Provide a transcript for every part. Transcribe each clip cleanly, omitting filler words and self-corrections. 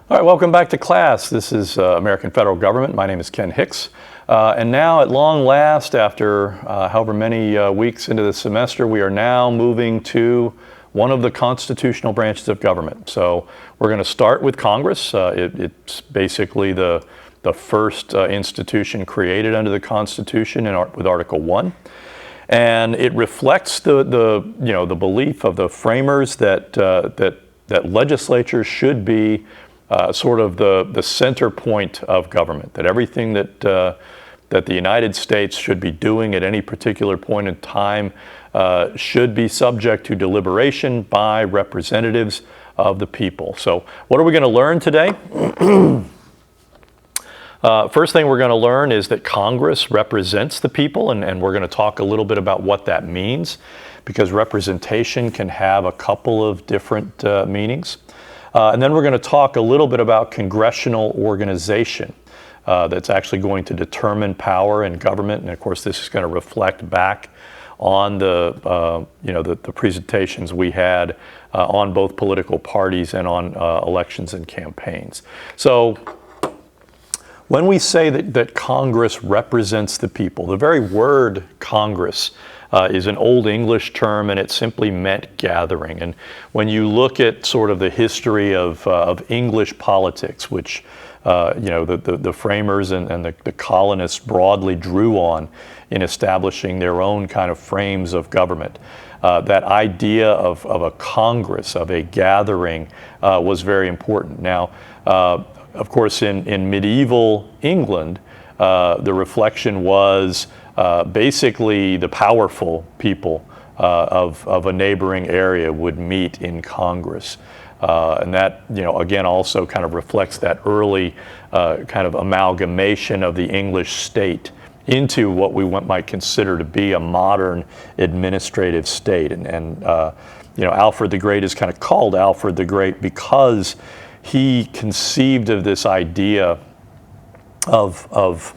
All right, welcome back to class. This is American Federal Government. My name is Ken Hicks. And now, at long last, after however many weeks into the semester, we are now moving to one of the constitutional branches of government. So we're going to start with Congress. It's basically the first institution created under the Constitution with Article 1. And it reflects the belief of the framers that legislatures should be sort of the center point of government, that everything that the United States should be doing at any particular point in time should be subject to deliberation by representatives of the people. So what are we going to learn today? First thing we're going to learn is that Congress represents the people, and we're going to talk a little bit about what that means, because representation can have a couple of different meanings. And then we're going to talk a little bit about congressional organization that's actually going to determine power in government. And of course, this is going to reflect back on the presentations we had on both political parties and on elections and campaigns. So when we say that Congress represents the people, the very word Congress is an Old English term, and it simply meant gathering. And when you look at sort of the history of English politics, which the framers and the colonists broadly drew on in establishing their own kind of frames of government, that idea of a Congress, of a gathering, was very important. Now, of course, in medieval England, the reflection was basically the powerful people of a neighboring area would meet in Congress. And that, again, also kind of reflects that early kind of amalgamation of the English state into what we might consider to be a modern administrative state. And Alfred the Great is kind of called Alfred the Great because he conceived of this idea of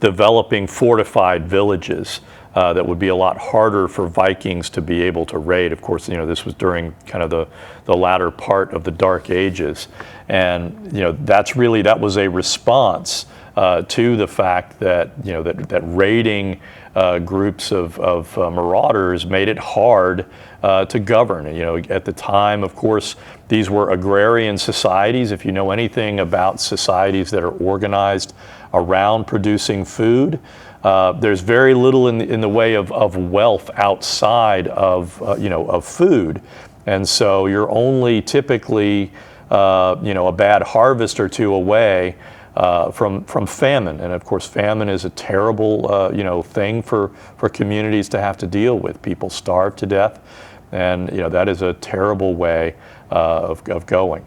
developing fortified villages that would be a lot harder for Vikings to be able to raid. Of course, this was during kind of the latter part of the Dark Ages. And, that was a response to the fact that, that raiding groups of marauders made it hard to govern. At the time, of course, these were agrarian societies. If you know anything about societies that are organized around producing food, there's very little in the way of wealth outside of food. And so you're only typically a bad harvest or two away from famine. And of course, famine is a terrible thing for communities to have to deal with. People starve to death, and that is a terrible way of going.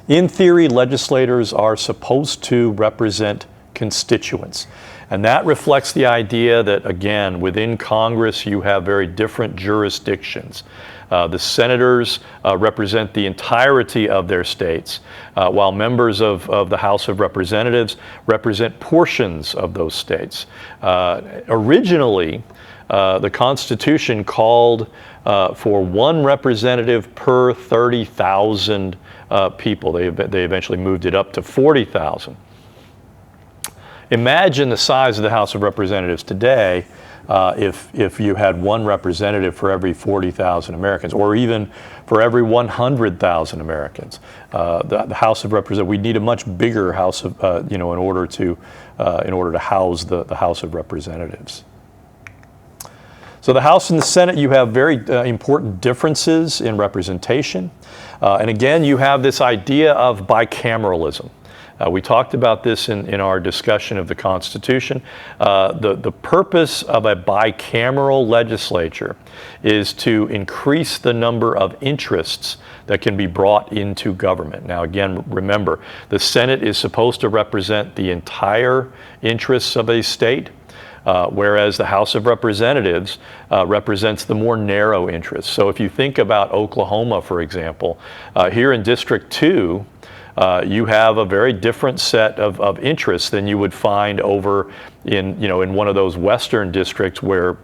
In theory, legislators are supposed to represent constituents. And that reflects the idea that, again, within Congress, you have very different jurisdictions. The senators represent the entirety of their states, while members of the House of Representatives represent portions of those states. Originally, the Constitution called for one representative per 30,000 people. They eventually moved it up to 40,000. Imagine the size of the House of Representatives today if you had one representative for every 40,000 Americans, or even for every 100,000 Americans. The House of Representatives, we need a much bigger House of, in order to house the House of Representatives. So the House and the Senate, you have very important differences in representation. And again, you have this idea of bicameralism. We talked about this in our discussion of the Constitution. The purpose of a bicameral legislature is to increase the number of interests that can be brought into government. Now, again, remember, the Senate is supposed to represent the entire interests of a state, whereas the House of Representatives represents the more narrow interests. So if you think about Oklahoma, for example, here in District 2, you have a very different set of interests than you would find over in one of those western districts where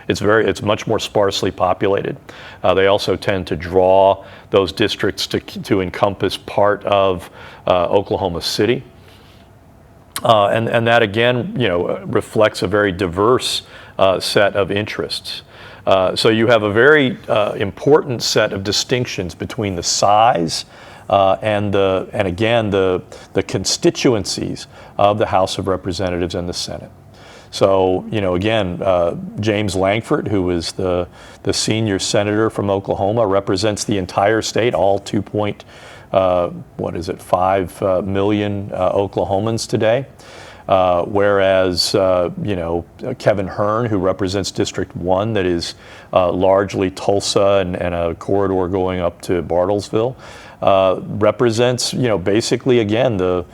it's much more sparsely populated. They also tend to draw those districts to encompass part of Oklahoma City. And that again, reflects a very diverse set of interests. So you have a very important set of distinctions between the size and again the constituencies of the House of Representatives and the Senate. So again, James Lankford, who is the senior senator from Oklahoma, represents the entire state, all 2.5 million Oklahomans today. Whereas Kevin Hern, who represents District 1, that is largely Tulsa and a corridor going up to Bartlesville, represents basically again the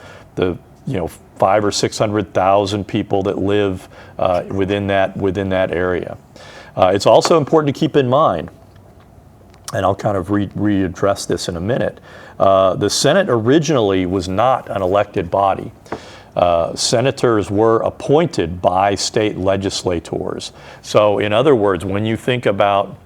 500,000 or 600,000 people that live within that area. It's also important to keep in mind, and I'll kind of readdress this in a minute. The Senate originally was not an elected body. Senators were appointed by state legislators. So in other words, when you think about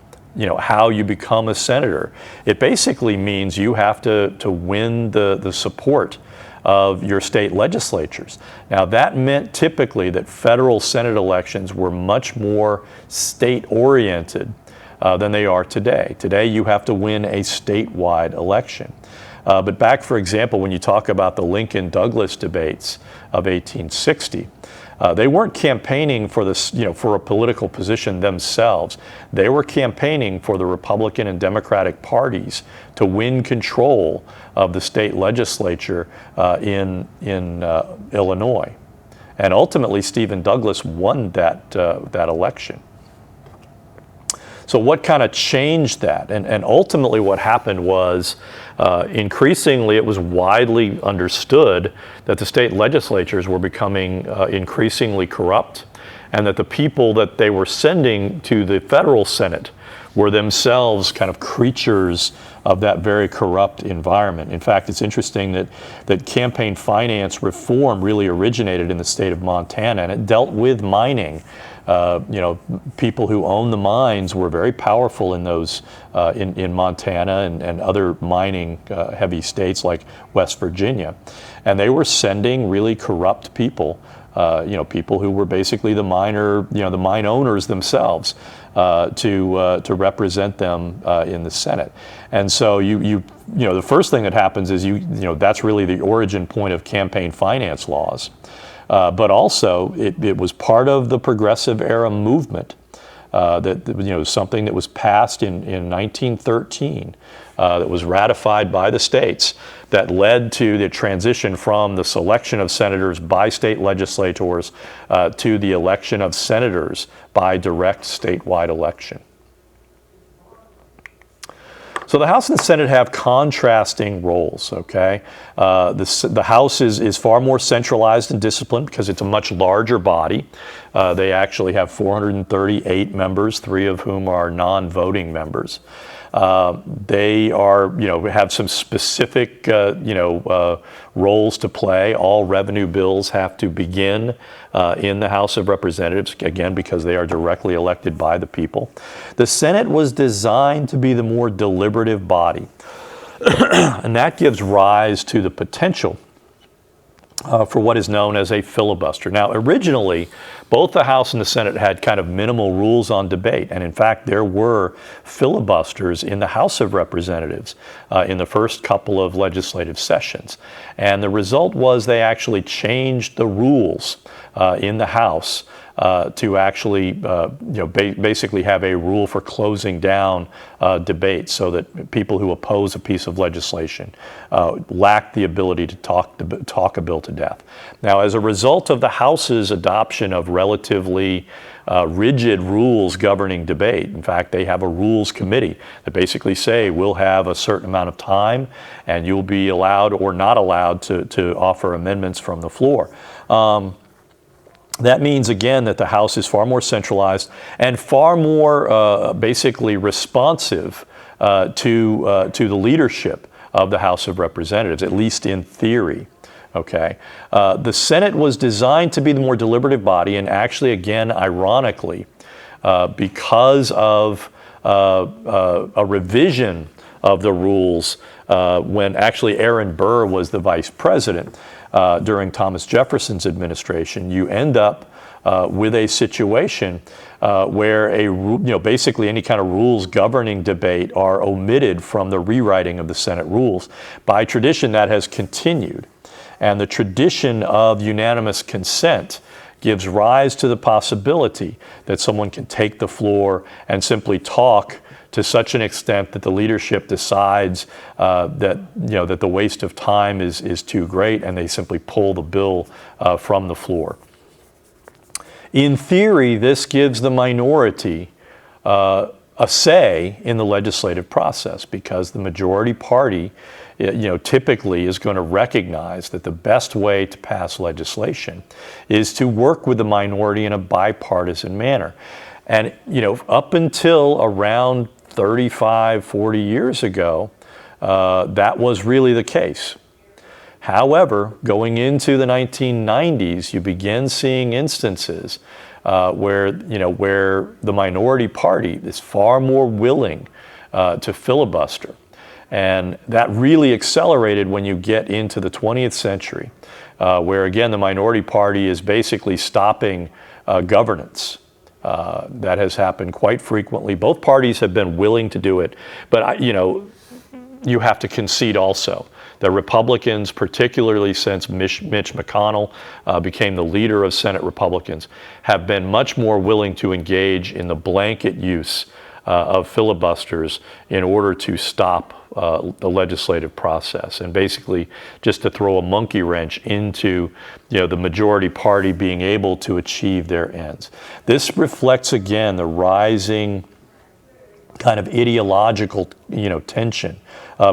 how you become a senator, it basically means you have to win the support of your state legislatures. Now that meant typically that federal Senate elections were much more state-oriented than they are today. Today you have to win a statewide election. But back, for example, when you talk about the Lincoln-Douglas debates of 1860, they weren't campaigning for for a political position themselves. They were campaigning for the Republican and Democratic parties to win control of the state legislature in Illinois. And ultimately, Stephen Douglas won that election. So what kind of changed that? And ultimately what happened was increasingly it was widely understood that the state legislatures were becoming increasingly corrupt, and that the people that they were sending to the federal Senate were themselves kind of creatures of that very corrupt environment. In fact, it's interesting that campaign finance reform really originated in the state of Montana, and it dealt with mining. People who own the mines were very powerful in those in Montana and other mining heavy states like West Virginia, and they were sending really corrupt people, people who were basically the mine owners themselves, to represent them in the Senate. And so the first thing that happens is that's really the origin point of campaign finance laws. But also, it was part of the Progressive Era movement, something that was passed in 1913, that was ratified by the states, that led to the transition from the selection of senators by state legislators to the election of senators by direct statewide election. So the House and the Senate have contrasting roles, okay? The House is far more centralized and disciplined because it's a much larger body. They actually have 438 members, 3 of whom are non-voting members. They have some specific, roles to play. All revenue bills have to begin in the House of Representatives, again, because they are directly elected by the people. The Senate was designed to be the more deliberative body, and that gives rise to the potential for what is known as a filibuster. Now, originally, both the House and the Senate had kind of minimal rules on debate, and in fact, there were filibusters in the House of Representatives in the first couple of legislative sessions. And the result was they actually changed the rules in the House to actually, basically have a rule for closing down debate, so that people who oppose a piece of legislation lack the ability to talk a bill to death. Now, as a result of the House's adoption of relatively rigid rules governing debate, in fact, they have a rules committee that basically say we'll have a certain amount of time, and you'll be allowed or not allowed to offer amendments from the floor. That means, again, that the House is far more centralized and far more basically responsive to the leadership of the House of Representatives, at least in theory. Okay, the Senate was designed to be the more deliberative body, and actually, again, ironically, because of a revision of the rules when actually Aaron Burr was the vice president during Thomas Jefferson's administration, you end up with a situation where basically any kind of rules governing debate are omitted from the rewriting of the Senate rules. By tradition, that has continued. And the tradition of unanimous consent gives rise to the possibility that someone can take the floor and simply talk to such an extent that the leadership decides that the waste of time is too great, and they simply pull the bill from the floor. In theory, this gives the minority a say in the legislative process, because the majority party typically is going to recognize that the best way to pass legislation is to work with the minority in a bipartisan manner. And up until around 35, 40 years ago, that was really the case. However, going into the 1990s, you begin seeing instances where the minority party is far more willing to filibuster. And that really accelerated when you get into the 20th century, where again the minority party is basically stopping governance. That has happened quite frequently. Both parties have been willing to do it, but you have to concede also that Republicans, particularly since Mitch McConnell became the leader of Senate Republicans, have been much more willing to engage in the blanket use of filibusters in order to stop the legislative process, and basically just to throw a monkey wrench into the majority party being able to achieve their ends. This reflects again the rising kind of ideological tension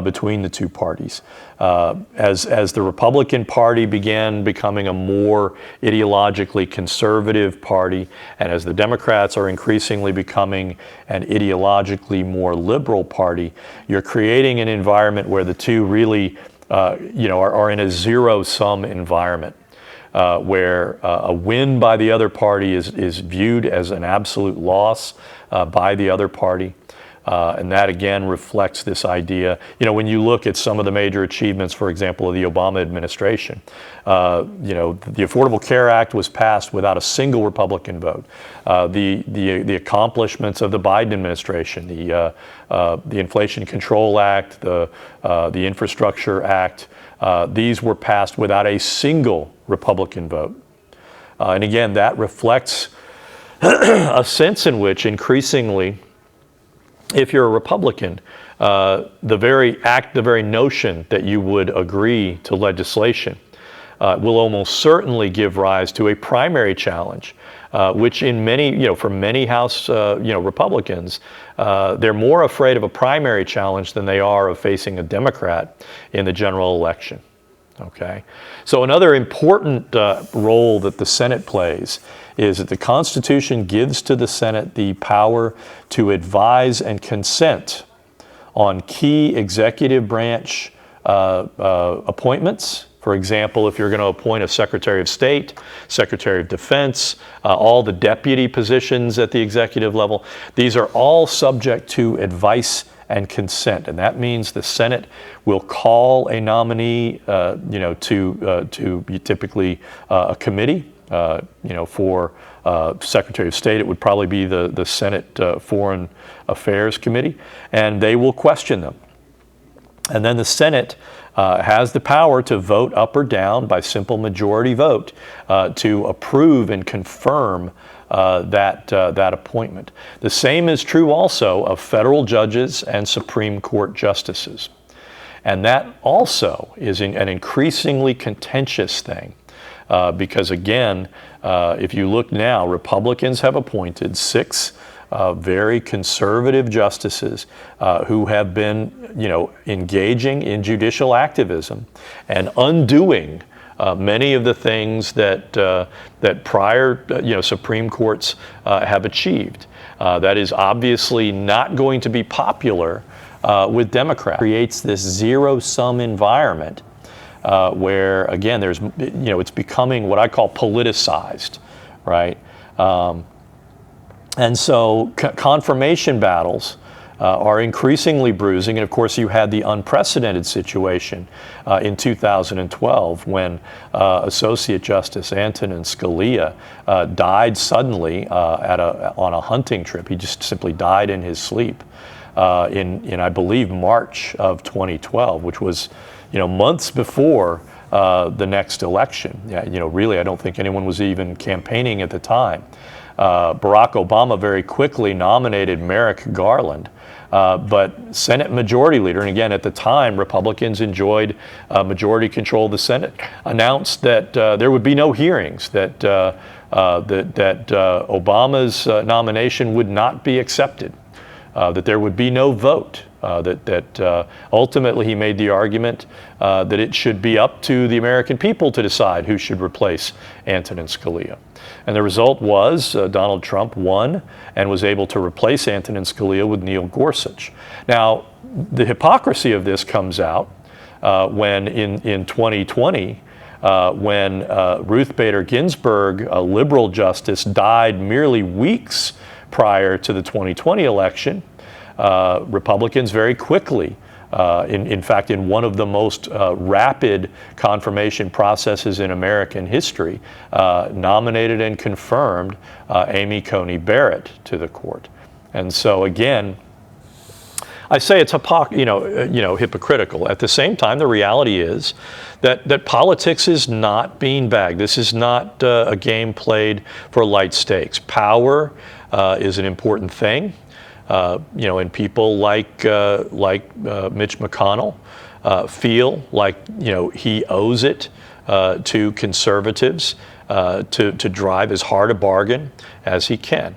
between the two parties. As the Republican Party began becoming a more ideologically conservative party, and as the Democrats are increasingly becoming an ideologically more liberal party, you're creating an environment where the two really are in a zero-sum environment. Where a win by the other party is viewed as an absolute loss by the other party. And that again reflects this idea. When you look at some of the major achievements, for example, of the Obama administration, the Affordable Care Act was passed without a single Republican vote. The accomplishments of the Biden administration, the Inflation Control Act, the Infrastructure Act, these were passed without a single Republican vote. And again, that reflects a sense in which increasingly, if you're a Republican, the very notion that you would agree to legislation will almost certainly give rise to a primary challenge, which for many House Republicans, they're more afraid of a primary challenge than they are of facing a Democrat in the general election. Okay, so another important role that the Senate plays is that the Constitution gives to the Senate the power to advise and consent on key executive branch appointments. For example, if you're going to appoint a Secretary of State, Secretary of Defense, all the deputy positions at the executive level, these are all subject to advice and consent, and that means the Senate will call a nominee, to typically a committee. For Secretary of State, it would probably be the Senate Foreign Affairs Committee, and they will question them. And then the Senate has the power to vote up or down by simple majority vote to approve and confirm that appointment. The same is true also of federal judges and Supreme Court justices. And that also is an increasingly contentious thing. Because again, if you look now, Republicans have appointed 6 very conservative justices who have been, engaging in judicial activism and undoing many of the things that prior, Supreme Courts have achieved. That is obviously not going to be popular with Democrats. It creates this zero-sum environment where, again, it's becoming what I call politicized, right? And so confirmation battles are increasingly bruising. And of course, you had the unprecedented situation in 2012 when Associate Justice Antonin Scalia died suddenly on a hunting trip. He just simply died in his sleep in I believe, March of 2012, which was, months before the next election. Really, I don't think anyone was even campaigning at the time. Barack Obama very quickly nominated Merrick Garland, but Senate Majority Leader, and again, at the time, Republicans enjoyed majority control of the Senate, announced that there would be no hearings, that Obama's nomination would not be accepted, that there would be no vote. That ultimately he made the argument that it should be up to the American people to decide who should replace Antonin Scalia. And the result was Donald Trump won and was able to replace Antonin Scalia with Neil Gorsuch. Now, the hypocrisy of this comes out when in 2020, when Ruth Bader Ginsburg, a liberal justice, died merely weeks prior to the 2020 election. Republicans very quickly, in fact, in one of the most rapid confirmation processes in American history, nominated and confirmed Amy Coney Barrett to the court. And so again, I say it's hypocritical. At the same time, the reality is that politics is not beanbag. This is not a game played for light stakes. Power is an important thing. And people like Mitch McConnell feel like he owes it to conservatives to drive as hard a bargain as he can.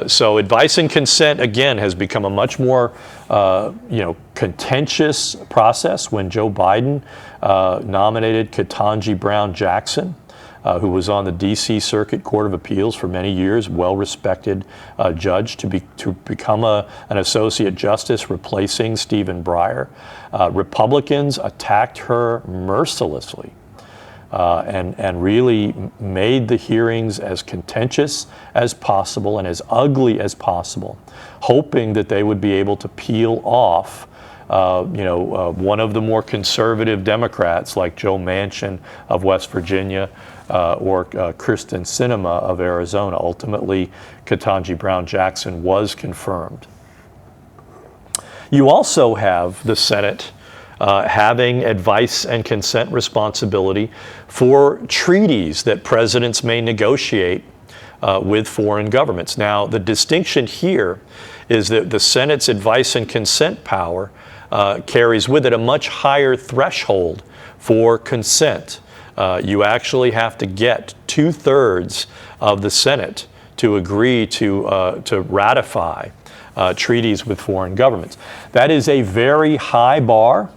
So advice and consent again has become a much more contentious process. When Joe Biden nominated Ketanji Brown Jackson, who was on the D.C. Circuit Court of Appeals for many years, well-respected judge, to become an associate justice replacing Stephen Breyer. Republicans attacked her mercilessly and really made the hearings as contentious as possible and as ugly as possible, hoping that they would be able to peel off one of the more conservative Democrats like Joe Manchin of West Virginia or Kyrsten Sinema of Arizona. Ultimately, Ketanji Brown Jackson was confirmed. You also have the Senate having advice and consent responsibility for treaties that presidents may negotiate with foreign governments. Now, the distinction here is that the Senate's advice and consent power carries with it a much higher threshold for consent. You actually have to get 2/3 of the Senate to agree to ratify treaties with foreign governments. That is a very high bar,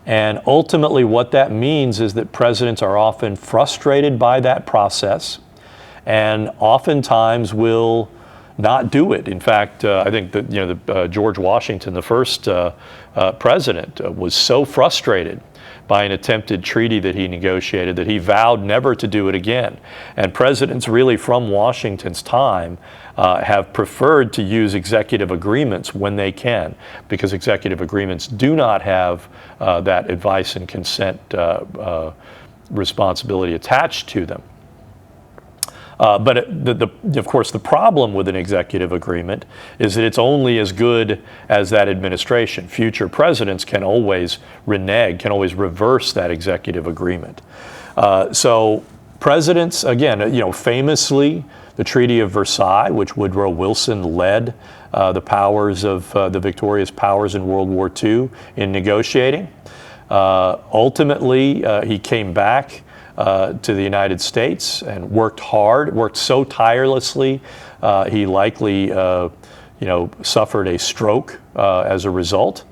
and ultimately what that means is that presidents are often frustrated by that process and oftentimes will not do it. In fact, I think that George Washington, the first president, was so frustrated by an attempted treaty that he negotiated that he vowed never to do it again. And presidents really from Washington's time have preferred to use executive agreements when they can, because executive agreements do not have that advice and consent responsibility attached to them. But of course, the problem with an executive agreement is that it's only as good as that administration. Future presidents can always renege, can always reverse that executive agreement. So presidents, again, famously, the Treaty of Versailles, which Woodrow Wilson led the powers of the victorious powers in World War II in negotiating. Ultimately, he came back to the United States and worked hard, worked so tirelessly. He likely, suffered a stroke as a result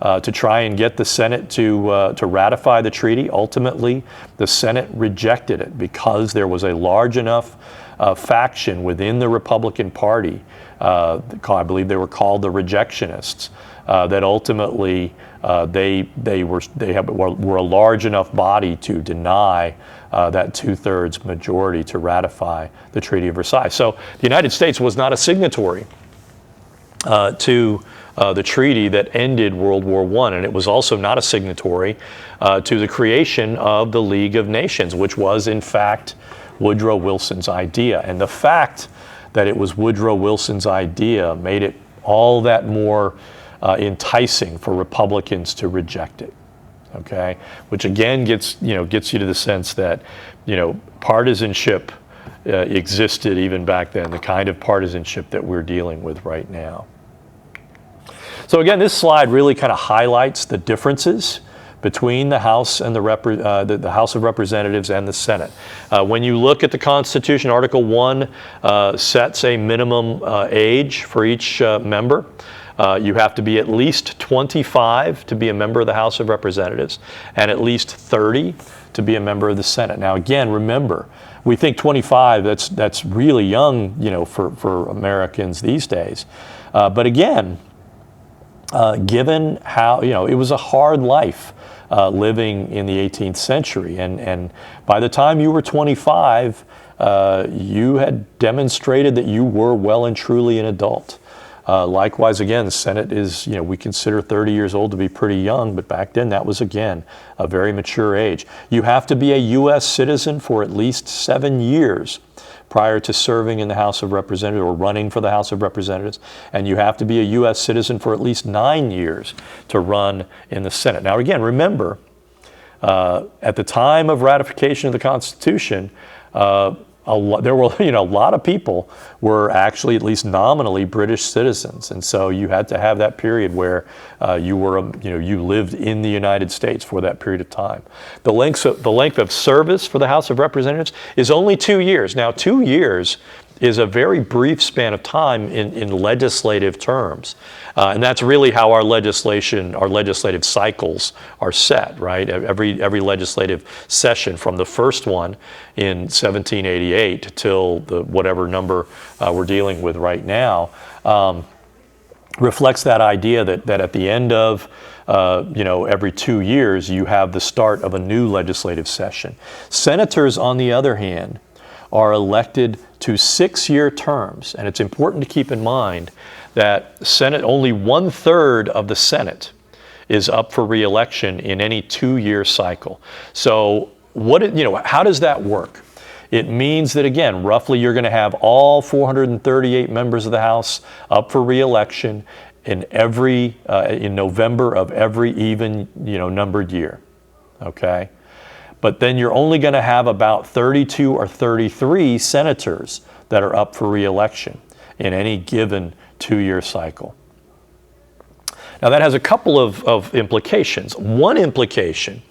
to try and get the Senate to ratify the treaty. Ultimately, the Senate rejected it because there was a large enough faction within the Republican Party. I believe they were called the Rejectionists. that ultimately were a large enough body to deny that 2/3 majority to ratify the Treaty of Versailles. So the United States was not a signatory to the treaty that ended World War I, and it was also not a signatory to the creation of the League of Nations, which was in fact Woodrow Wilson's idea. And the fact that it was Woodrow Wilson's idea made it all that more enticing for Republicans to reject it. Okay, which again gets you to the sense that partisanship existed even back then, the kind of partisanship that we're dealing with right now. So again, this slide really kind of highlights the differences between the House and the House of Representatives and the Senate. When you look at the Constitution, Article 1 sets a minimum age for each member. You have to be at least 25 to be a member of the House of Representatives and at least 30 to be a member of the Senate. Now again, remember, we think 25, that's really young, for Americans these days. But again, given how, it was a hard life living in the 18th century. And by the time you were 25, you had demonstrated that you were well and truly an adult. Likewise, again, the Senate is, we consider 30 years old to be pretty young, but back then that was, again, a very mature age. You have to be a U.S. citizen for at least 7 years prior to serving in the House of Representatives or running for the House of Representatives, and you have to be a U.S. citizen for at least 9 years to run in the Senate. Now again, remember, at the time of ratification of the Constitution, there were, a lot of people were actually at least nominally British citizens, and so you had to have that period where you lived in the United States for that period of time. The length of service for the House of Representatives is only 2 years. Now, 2 years is a very brief span of time in legislative terms. And that's really how our legislative cycles are set, right? Every legislative session from the first one in 1788 till whatever number we're dealing with right now reflects that idea that at the end of every 2 years you have the start of a new legislative session. Senators, on the other hand, are elected to 6-year terms, and it's important to keep in mind that only 1/3 of the Senate is up for re-election in any 2-year cycle. So how does that work? It means that, again, roughly you're going to have all 438 members of the House up for re-election in November of every even numbered year. Okay. But then you're only going to have about 32 or 33 senators that are up for re-election in any given 2-year cycle. Now that has a couple of implications. One implication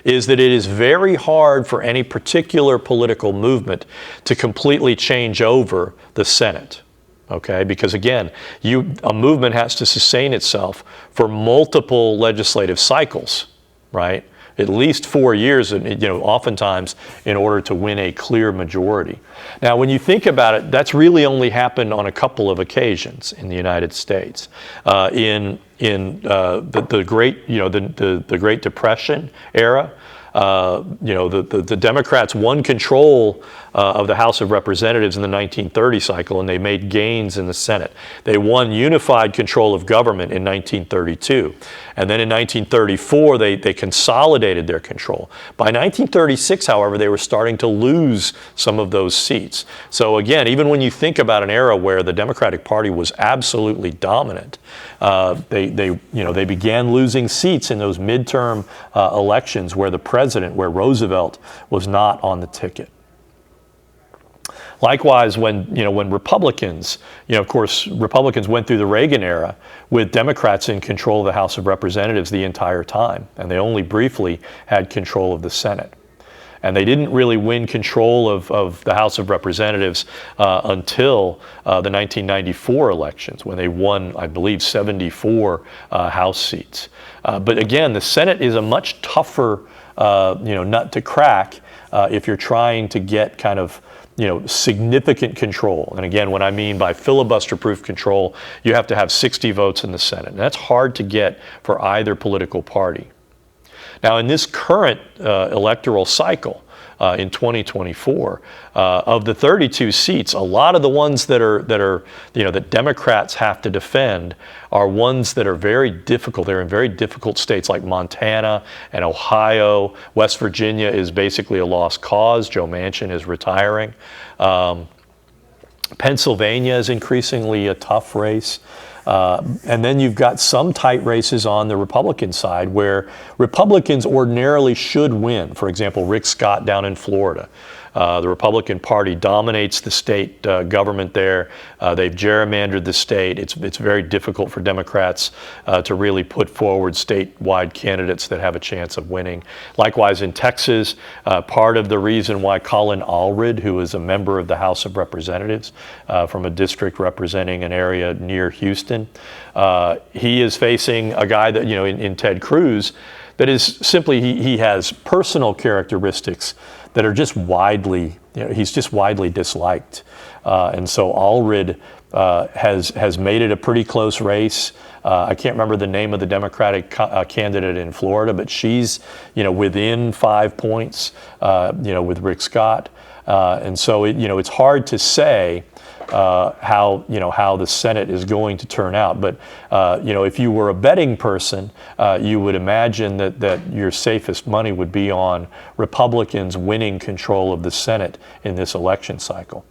is that it is very hard for any particular political movement to completely change over the Senate. Okay, because again, a movement has to sustain itself for multiple legislative cycles, right? At least 4 years, oftentimes in order to win a clear majority. Now, when you think about it, that's really only happened on a couple of occasions in the United States. In the Great Depression era, the Democrats won control of the House of Representatives in the 1930 cycle, and they made gains in the Senate. They won unified control of government in 1932. And then in 1934, they consolidated their control. By 1936, however, they were starting to lose some of those seats. So again, even when you think about an era where the Democratic Party was absolutely dominant, they began losing seats in those midterm elections where Roosevelt was not on the ticket. Likewise, when Republicans, of course, Republicans went through the Reagan era with Democrats in control of the House of Representatives the entire time, and they only briefly had control of the Senate. And they didn't really win control of the House of Representatives until the 1994 elections, when they won, I believe, 74 House seats. But again, the Senate is a much tougher nut to crack if you're trying to get kind of significant control. And again, what I mean by filibuster-proof control, you have to have 60 votes in the Senate. And that's hard to get for either political party. Now, in this current electoral cycle, in 2024, of the 32 seats, a lot of the ones that Democrats have to defend are ones that are very difficult. They're in very difficult states like Montana and Ohio. West Virginia is basically a lost cause. Joe Manchin is retiring. Pennsylvania is increasingly a tough race. And then you've got some tight races on the Republican side where Republicans ordinarily should win. For example, Rick Scott down in Florida. The Republican Party dominates the state government there. They've gerrymandered the state. It's very difficult for Democrats to really put forward statewide candidates that have a chance of winning. Likewise, in Texas, part of the reason why Colin Allred, who is a member of the House of Representatives from a district representing an area near Houston, he is facing a guy that, in Ted Cruz, that is simply, he has personal characteristics that are just widely, he's just widely disliked. And so Allred has made it a pretty close race. I can't remember the name of the Democratic candidate in Florida, but she's, within 5 points, with Rick Scott. And so, it's hard to say how the Senate is going to turn out. But, if you were a betting person, you would imagine that your safest money would be on Republicans winning control of the Senate in this election cycle.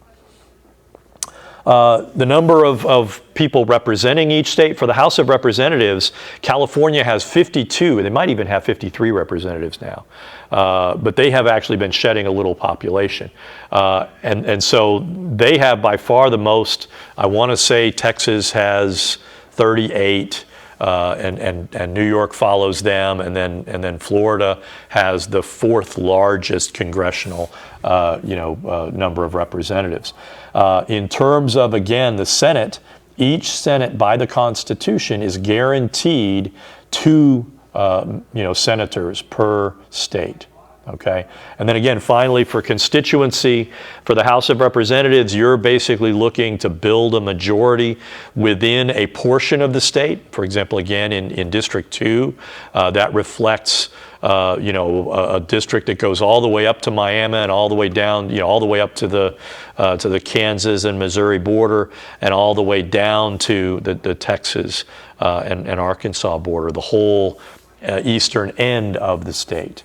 The number of people representing each state. For the House of Representatives, California has 52. They might even have 53 representatives now. But they have actually been shedding a little population. And so they have by far the most. I want to say Texas has 38. And New York follows them, and then Florida has the fourth largest congressional number of representatives. In terms of, again, the Senate, each Senate by the Constitution is guaranteed 2 senators per state. Okay, and then again, finally, for constituency, for the House of Representatives, you're basically looking to build a majority within a portion of the state. For example, again, in District 2, that reflects, a district that goes all the way up to Miami and all the way down, all the way up to the Kansas and Missouri border, and all the way down to the Texas and Arkansas border, the whole eastern end of the state.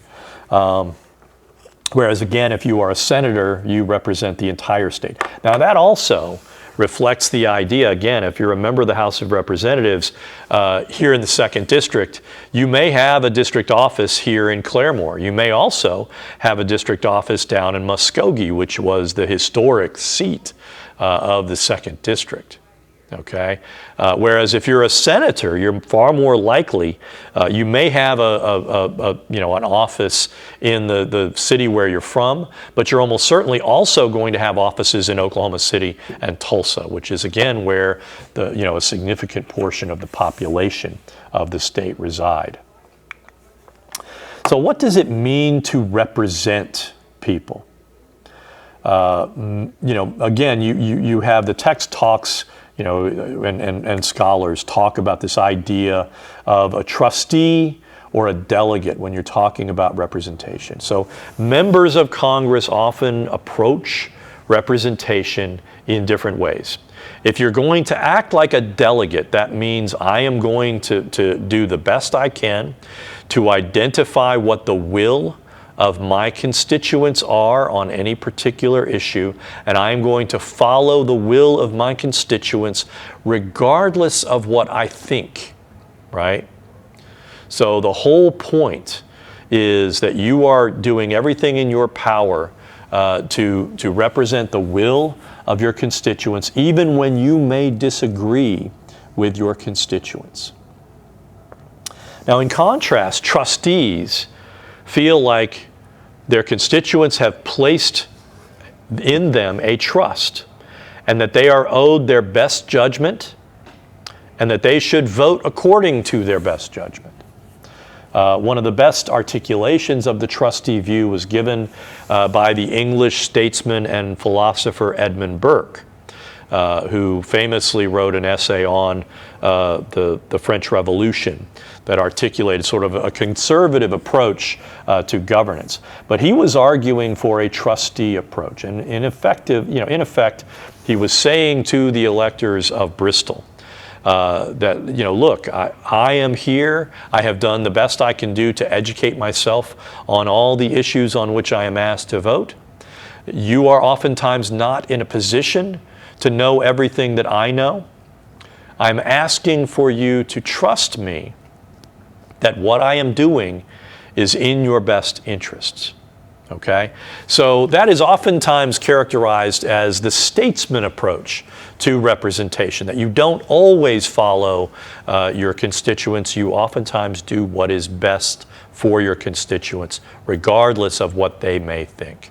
Whereas again, if you are a senator, you represent the entire state. Now that also reflects the idea, again, if you're a member of the House of Representatives here in the 2nd District, you may have a district office here in Claremore. You may also have a district office down in Muskogee, which was the historic seat of the 2nd District. Okay, whereas if you're a senator, you're far more likely. You may have an office in the city where you're from, but you're almost certainly also going to have offices in Oklahoma City and Tulsa, which is again where a significant portion of the population of the state reside. So, what does it mean to represent people? Again, you have the text talks. And scholars talk about this idea of a trustee or a delegate when you're talking about representation. So members of Congress often approach representation in different ways. If you're going to act like a delegate, that means I am going to do the best I can to identify what the will of my constituents are on any particular issue, and I am going to follow the will of my constituents regardless of what I think, right? So the whole point is that you are doing everything in your power to represent the will of your constituents, even when you may disagree with your constituents. Now, in contrast, trustees feel like their constituents have placed in them a trust, and that they are owed their best judgment, and that they should vote according to their best judgment. One of the best articulations of the trustee view was given by the English statesman and philosopher Edmund Burke, who famously wrote an essay on the French Revolution that articulated sort of a conservative approach to governance. But he was arguing for a trustee approach, and in effect, he was saying to the electors of Bristol that, look, I am here. I have done the best I can do to educate myself on all the issues on which I am asked to vote. You are oftentimes not in a position to know everything that I know. I'm asking for you to trust me that what I am doing is in your best interests. Okay? So that is oftentimes characterized as the statesman approach to representation, that you don't always follow your constituents. You oftentimes do what is best for your constituents, regardless of what they may think.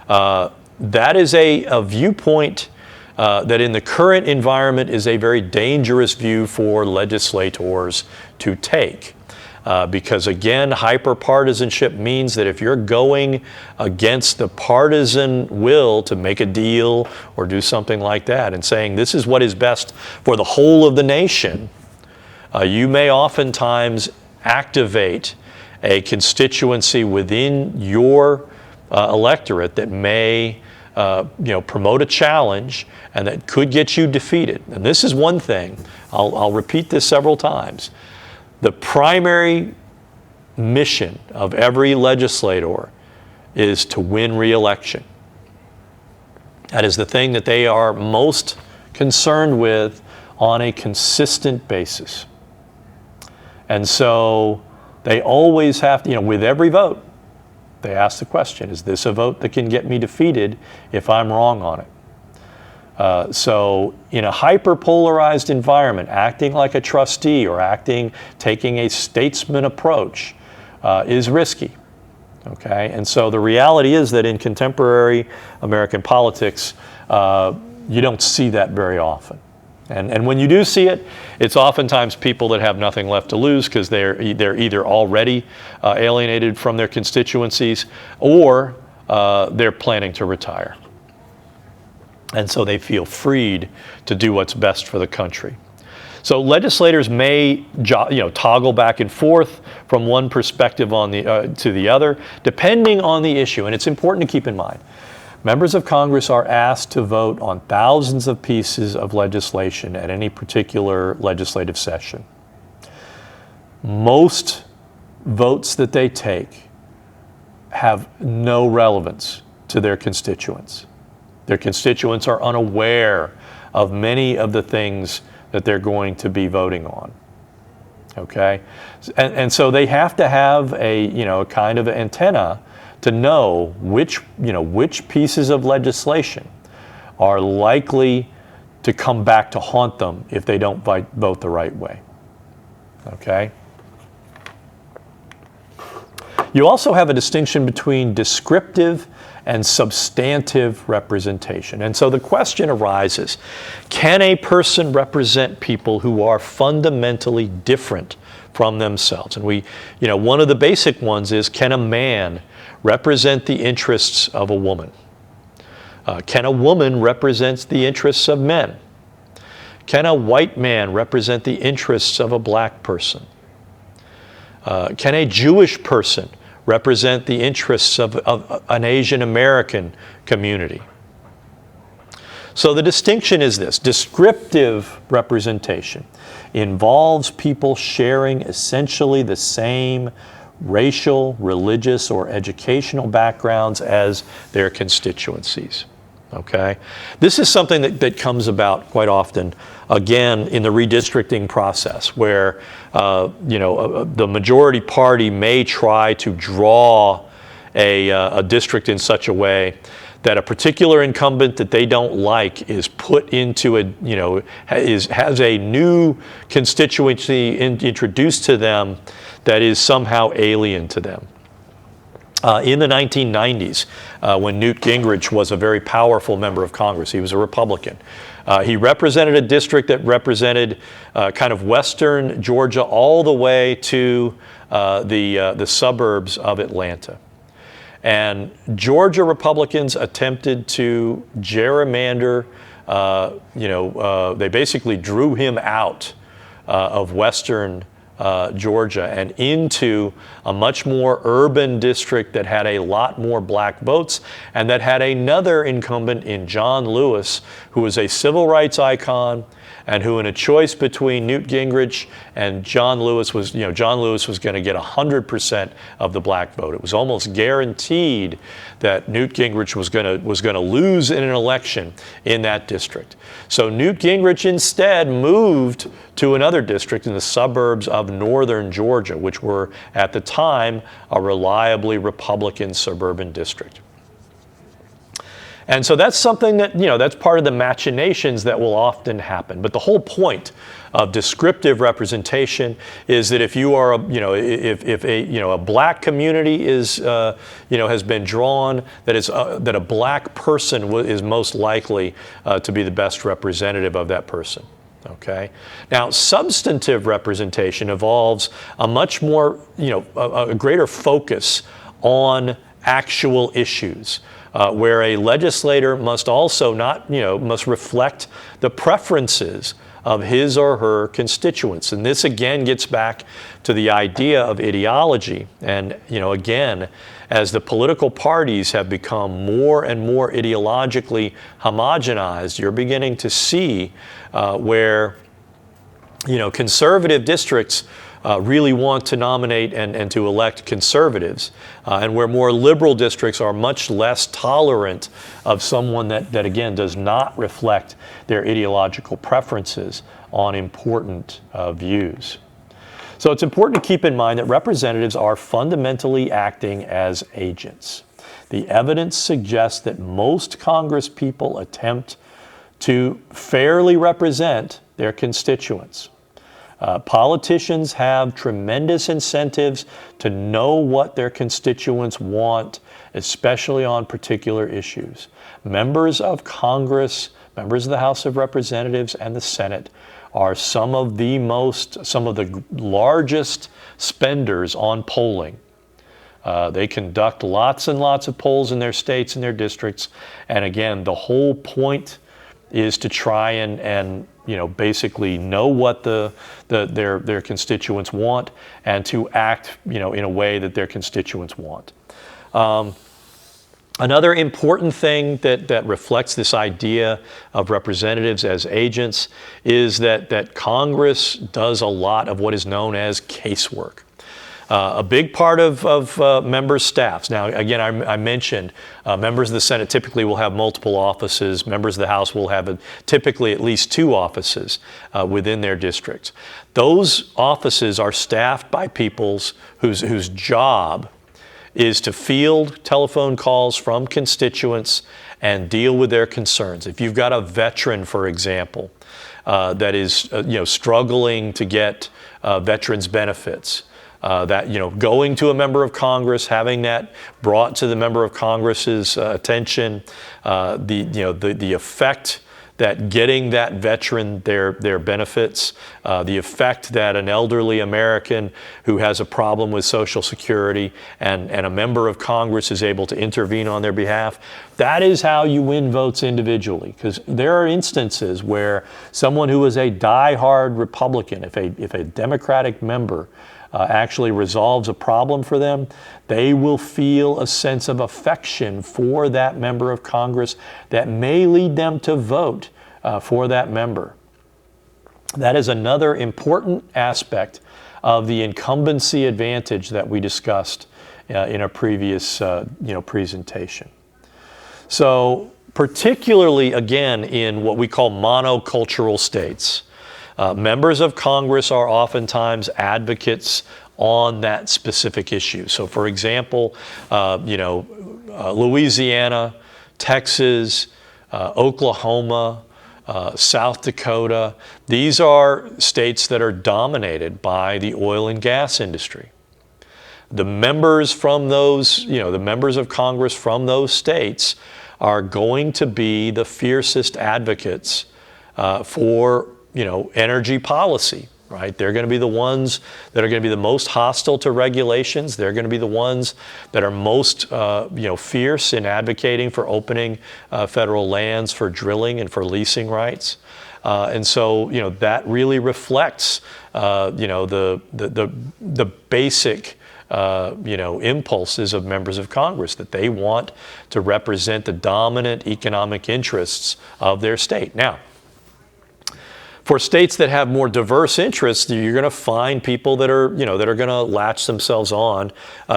That is a viewpoint that in the current environment is a very dangerous view for legislators to take. Because again, hyperpartisanship means that if you're going against the partisan will to make a deal or do something like that and saying this is what is best for the whole of the nation, you may oftentimes activate a constituency within your electorate that may promote a challenge and that could get you defeated. And this is one thing, I'll repeat this several times. The primary mission of every legislator is to win re-election. That is the thing that they are most concerned with on a consistent basis. And so they always have to, with every vote, they ask the question, is this a vote that can get me defeated if I'm wrong on it? So in a hyper-polarized environment, acting like a trustee or taking a statesman approach is risky. Okay? And so the reality is that in contemporary American politics, you don't see that very often. And when you do see it, it's oftentimes people that have nothing left to lose because they're either already alienated from their constituencies or they're planning to retire. And so they feel freed to do what's best for the country. So legislators may toggle back and forth from one perspective to the other, depending on the issue. And it's important to keep in mind, members of Congress are asked to vote on thousands of pieces of legislation at any particular legislative session. Most votes that they take have no relevance to their constituents. Their constituents are unaware of many of the things that they're going to be voting on. Okay? And so they have to have a kind of antenna to know which pieces of legislation are likely to come back to haunt them if they don't vote the right way. Okay? You also have a distinction between descriptive and substantive representation. And so the question arises, can a person represent people who are fundamentally different from themselves? And one of the basic ones is, can a man represent the interests of a woman? Can a woman represent the interests of men? Can a white man represent the interests of a black person? Can a Jewish person represent the interests of an Asian American community? So the distinction is this: descriptive representation involves people sharing essentially the same racial, religious, or educational backgrounds as their constituencies. Okay? This is something that comes about quite often, again, in the redistricting process, where the majority party may try to draw a district in such a way that a particular incumbent that they don't like is put into has a new constituency introduced to them that is somehow alien to them. In the 1990s, when Newt Gingrich was a very powerful member of Congress, he was a Republican. He represented a district that represented kind of western Georgia all the way to the suburbs of Atlanta. And Georgia Republicans attempted to gerrymander, they basically drew him out of western Georgia and into a much more urban district that had a lot more black votes and that had another incumbent in John Lewis, who was a civil rights icon and who, in a choice between Newt Gingrich and John Lewis, was going to get 100% of the black vote. It was almost guaranteed that Newt Gingrich was going to lose in an election in that district. So Newt Gingrich instead moved to another district in the suburbs of northern Georgia, which were at the time a reliably Republican suburban district. And so that's something that, that's part of the machinations that will often happen. But the whole point of descriptive representation is that if you are, if a black community is, has been drawn, that a black person is most likely to be the best representative of that person. Okay. Now, substantive representation involves a much more, a greater focus on actual issues. Where a legislator must also must reflect the preferences of his or her constituents. And this again gets back to the idea of ideology. And, again, as the political parties have become more and more ideologically homogenized, you're beginning to see where, conservative districts really want to nominate and to elect conservatives, and where more liberal districts are much less tolerant of someone that again does not reflect their ideological preferences on important views. So it's important to keep in mind that representatives are fundamentally acting as agents. The evidence suggests that most Congress people attempt to fairly represent their constituents. Politicians have tremendous incentives to know what their constituents want, especially on particular issues. Members of Congress, members of the House of Representatives and the Senate are some of the largest spenders on polling. They conduct lots and lots of polls in their states and their districts. And again, the whole point is to try and basically know what their constituents want and to act, in a way that their constituents want. Another important thing that reflects this idea of representatives as agents is that Congress does a lot of what is known as casework. A big part of members' staffs. Now, again, I mentioned members of the Senate typically will have multiple offices. Members of the House will have typically at least 2 offices within their districts. Those offices are staffed by people whose job is to field telephone calls from constituents and deal with their concerns. If you've got a veteran, for example, that is struggling to get veterans benefits, going to a member of Congress, having that brought to the member of Congress's attention, the effect that getting that veteran their benefits, the effect that an elderly American who has a problem with Social Security and a member of Congress is able to intervene on their behalf, that is how you win votes individually. Because there are instances where someone who is a diehard Republican, if a Democratic member actually resolves a problem for them, they will feel a sense of affection for that member of Congress that may lead them to vote for that member. That is another important aspect of the incumbency advantage that we discussed in a previous presentation. So particularly, again, in what we call monocultural states, members of Congress are oftentimes advocates on that specific issue. So, for example, Louisiana, Texas, Oklahoma, South Dakota, these are states that are dominated by the oil and gas industry. the members from those, the members of Congress from those states are going to be the fiercest advocates for, energy policy. Right? They're going to be the ones that are going to be the most hostile to regulations. They're going to be the ones that are most, fierce in advocating for opening federal lands for drilling and for leasing rights. And so, that really reflects, the basic, impulses of members of Congress, that they want to represent the dominant economic interests of their state. Now, for states that have more diverse interests, you're going to find people that are, that are going to latch themselves on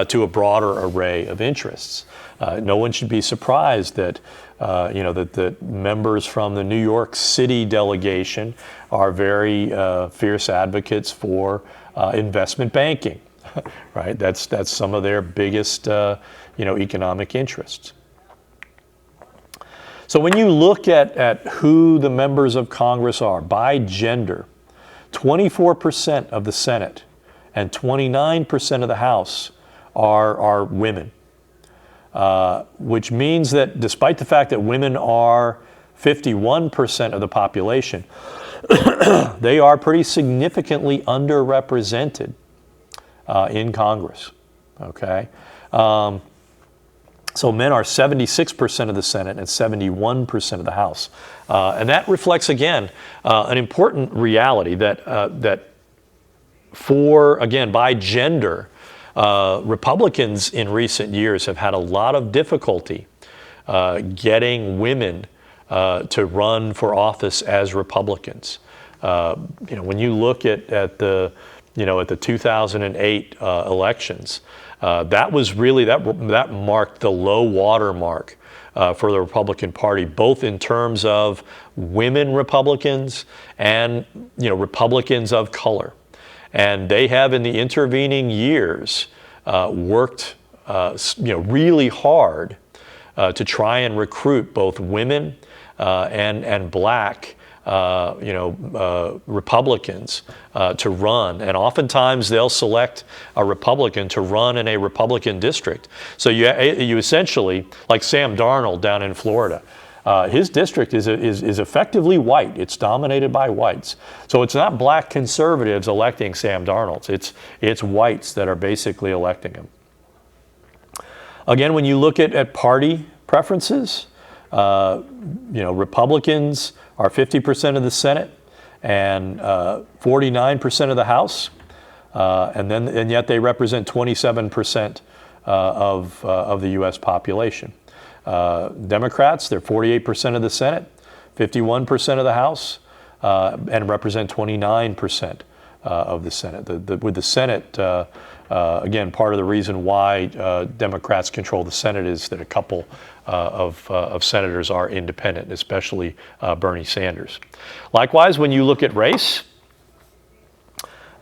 to a broader array of interests. No one should be surprised that, that members from the New York City delegation are very fierce advocates for investment banking, right? That's some of their biggest, economic interests. So when you look at who the members of Congress are by gender, 24% of the Senate and 29% of the House are women, which means that despite the fact that women are 51% of the population, they are pretty significantly underrepresented in Congress, okay? So men are 76% of the Senate and 71% of the House. And that reflects, again, an important reality that by gender, Republicans in recent years have had a lot of difficulty getting women to run for office as Republicans. When you look at the 2008 elections, that was really, that marked the low water mark for the Republican Party, both in terms of women Republicans and, Republicans of color. And they have in the intervening years worked, really hard to try and recruit both women and black Republicans to run. And oftentimes they'll select a Republican to run in a Republican district. So you essentially, like Sam Darnold down in Florida, his district is effectively white. It's dominated by whites. So it's not black conservatives electing Sam Darnold. It's whites that are basically electing him. Again, when you look at party preferences, Republicans are 50% of the Senate and 49% of the House, and yet they represent 27% of the U.S. population. Democrats, they're 48% of the Senate, 51% of the House, and represent 29% of the Senate. With the Senate, again, part of the reason why Democrats control the Senate is that a couple of senators are independent, especially Bernie Sanders. Likewise, when you look at race,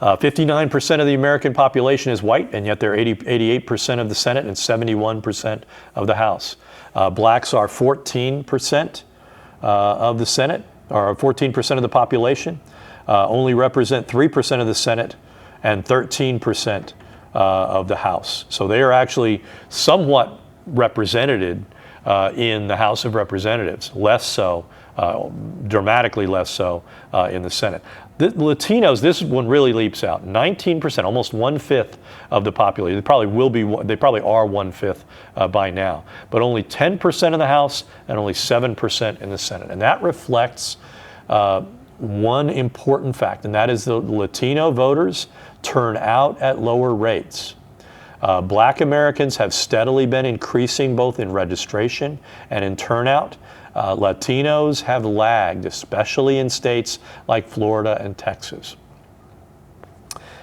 59% of the American population is white, and yet they're 88% of the Senate and 71% of the House. Blacks are 14% of the Senate, or 14% of the population, only represent 3% of the Senate and 13% of the House. So they are actually somewhat represented in the House of Representatives, less so, dramatically less so in the Senate. The Latinos, this one really leaps out. 19%, almost 1/5 of the population. They probably are 1/5 by now, but only 10% in the House and only 7% in the Senate. And that reflects one important fact, and that is the Latino voters turn out at lower rates. Black Americans have steadily been increasing both in registration and in turnout. Latinos have lagged, especially in states like Florida and Texas.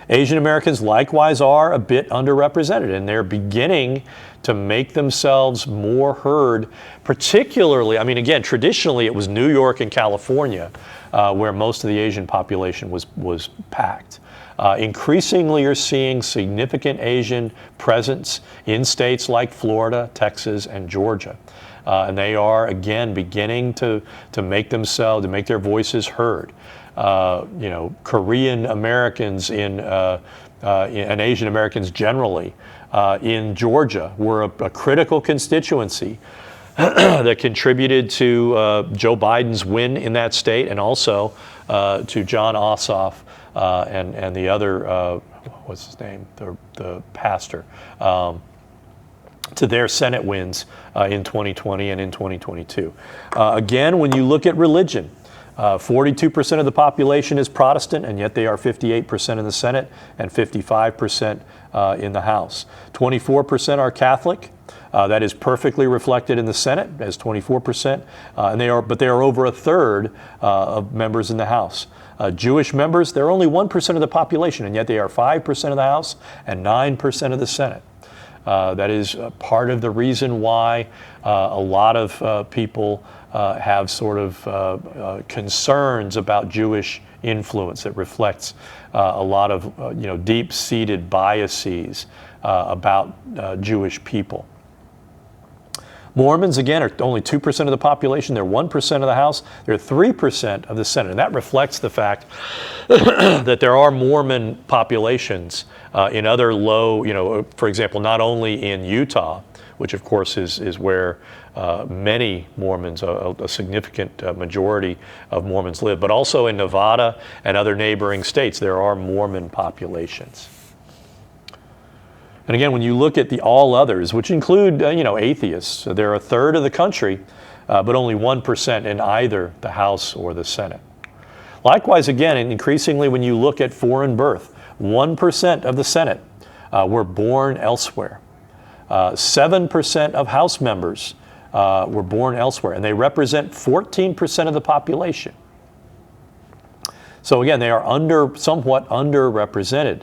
Asian Americans likewise are a bit underrepresented, and they're beginning to make themselves more heard, particularly, again, traditionally it was New York and California where most of the Asian population was packed. Increasingly, you're seeing significant Asian presence in states like Florida, Texas, and Georgia. And they are, again, beginning to make their voices heard. Korean Americans in and Asian Americans generally in Georgia were a critical constituency that contributed to Joe Biden's win in that state, and also to Jon Ossoff and the other, what's his name, the pastor, to their Senate wins in 2020 and in 2022. Again, when you look at religion, 42% of the population is Protestant, and yet they are 58% in the Senate and 55% in the House. 24% are Catholic. That is perfectly reflected in the Senate as 24%, but they are over a third of members in the House. Jewish members, they're only 1% of the population, and yet they are 5% of the House and 9% of the Senate. That is part of the reason why a lot of people have sort of concerns about Jewish influence. That reflects a lot of deep-seated biases about Jewish people. Mormons, again, are only 2% of the population. They're 1% of the House. They're 3% of the Senate. And that reflects the fact that there are Mormon populations in other low, for example, not only in Utah, which of course is where many Mormons, a significant majority of Mormons live, but also in Nevada and other neighboring states, there are Mormon populations. And again, when you look at the all others, which include, atheists, they're a third of the country, but only 1% in either the House or the Senate. Likewise, again, increasingly when you look at foreign birth, 1% of the Senate were born elsewhere. 7% of House members were born elsewhere, and they represent 14% of the population. So again, they are somewhat underrepresented.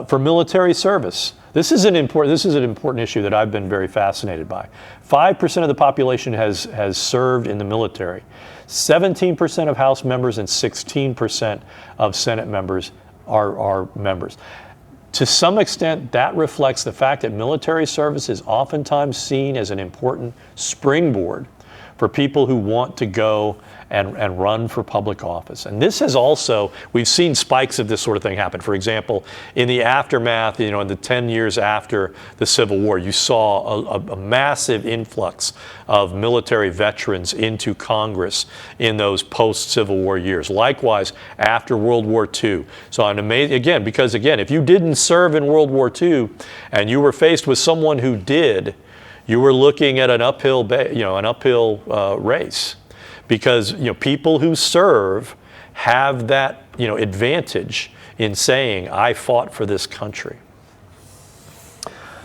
For military service, this is an important issue that I've been very fascinated by. 5% of the population has served in the military. 17% of House members and 16% of Senate members are members. To some extent, that reflects the fact that military service is oftentimes seen as an important springboard for people who want to go and run for public office. And this has also, we've seen spikes of this sort of thing happen. For example, in the aftermath, in the 10 years after the Civil War, you saw a massive influx of military veterans into Congress in those post-Civil War years. Likewise, after World War II. So because if you didn't serve in World War II and you were faced with someone who did, you were looking at an uphill race, because people who serve have that advantage in saying, I fought for this country.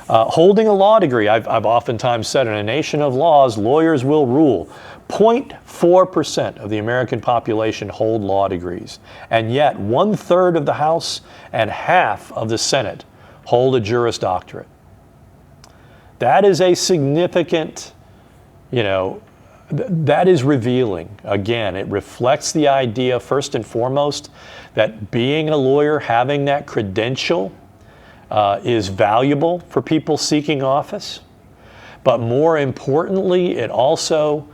Holding a law degree, I've oftentimes said, in a nation of laws, lawyers will rule. 0.4% of the American population hold law degrees, and yet 1/3 of the House and half of the Senate hold a Juris Doctorate. That is a significant, that is revealing. Again, it reflects the idea, first and foremost, that being a lawyer, having that credential, is valuable for people seeking office. But more importantly, it also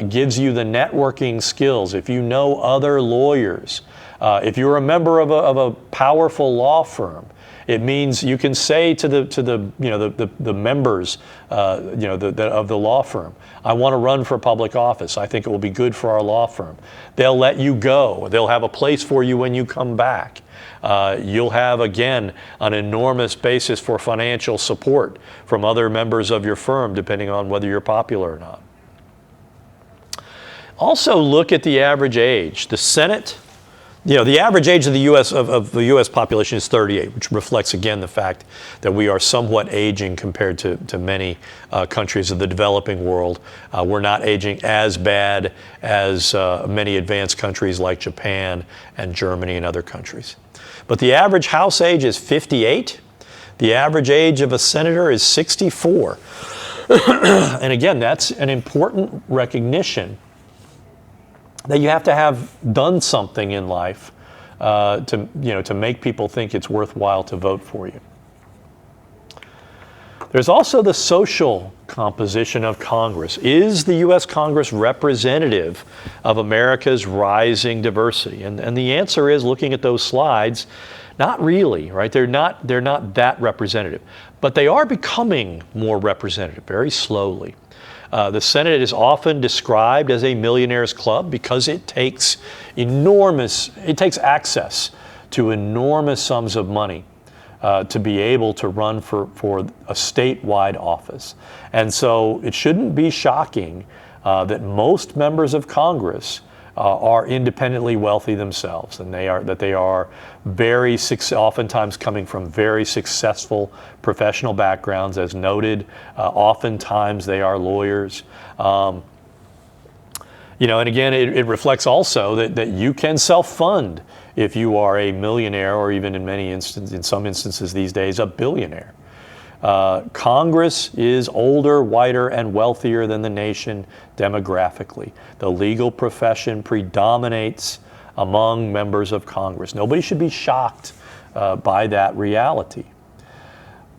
gives you the networking skills. If you know other lawyers, if you're a member of a powerful law firm, it means you can say to the members of the law firm, I want to run for public office. I think it will be good for our law firm. They'll let you go. They'll have a place for you when you come back. You'll have, again, an enormous basis for financial support from other members of your firm, depending on whether you're popular or not. Also, look at the average age. The Senate. The average age of the U.S. population is 38, which reflects, again, the fact that we are somewhat aging compared to many countries of the developing world. We're not aging as bad as many advanced countries like Japan and Germany and other countries. But the average House age is 58. The average age of a senator is 64. And again, that's an important recognition that you have to have done something in life to make people think it's worthwhile to vote for you. There's also the social composition of Congress. Is the U.S. Congress representative of America's rising diversity? And the answer is, looking at those slides, not really, right? They're not that representative. But they are becoming more representative, very slowly. The Senate is often described as a millionaire's club because it takes access to enormous sums of money to be able to run for a statewide office. And so it shouldn't be shocking that most members of Congress are independently wealthy themselves, and they are very oftentimes coming from very successful professional backgrounds, as noted. Oftentimes they are lawyers. And again, it reflects also that you can self-fund if you are a millionaire, or even in some instances these days, a billionaire. Congress is older, whiter, and wealthier than the nation demographically. The legal profession predominates among members of Congress. Nobody should be shocked by that reality.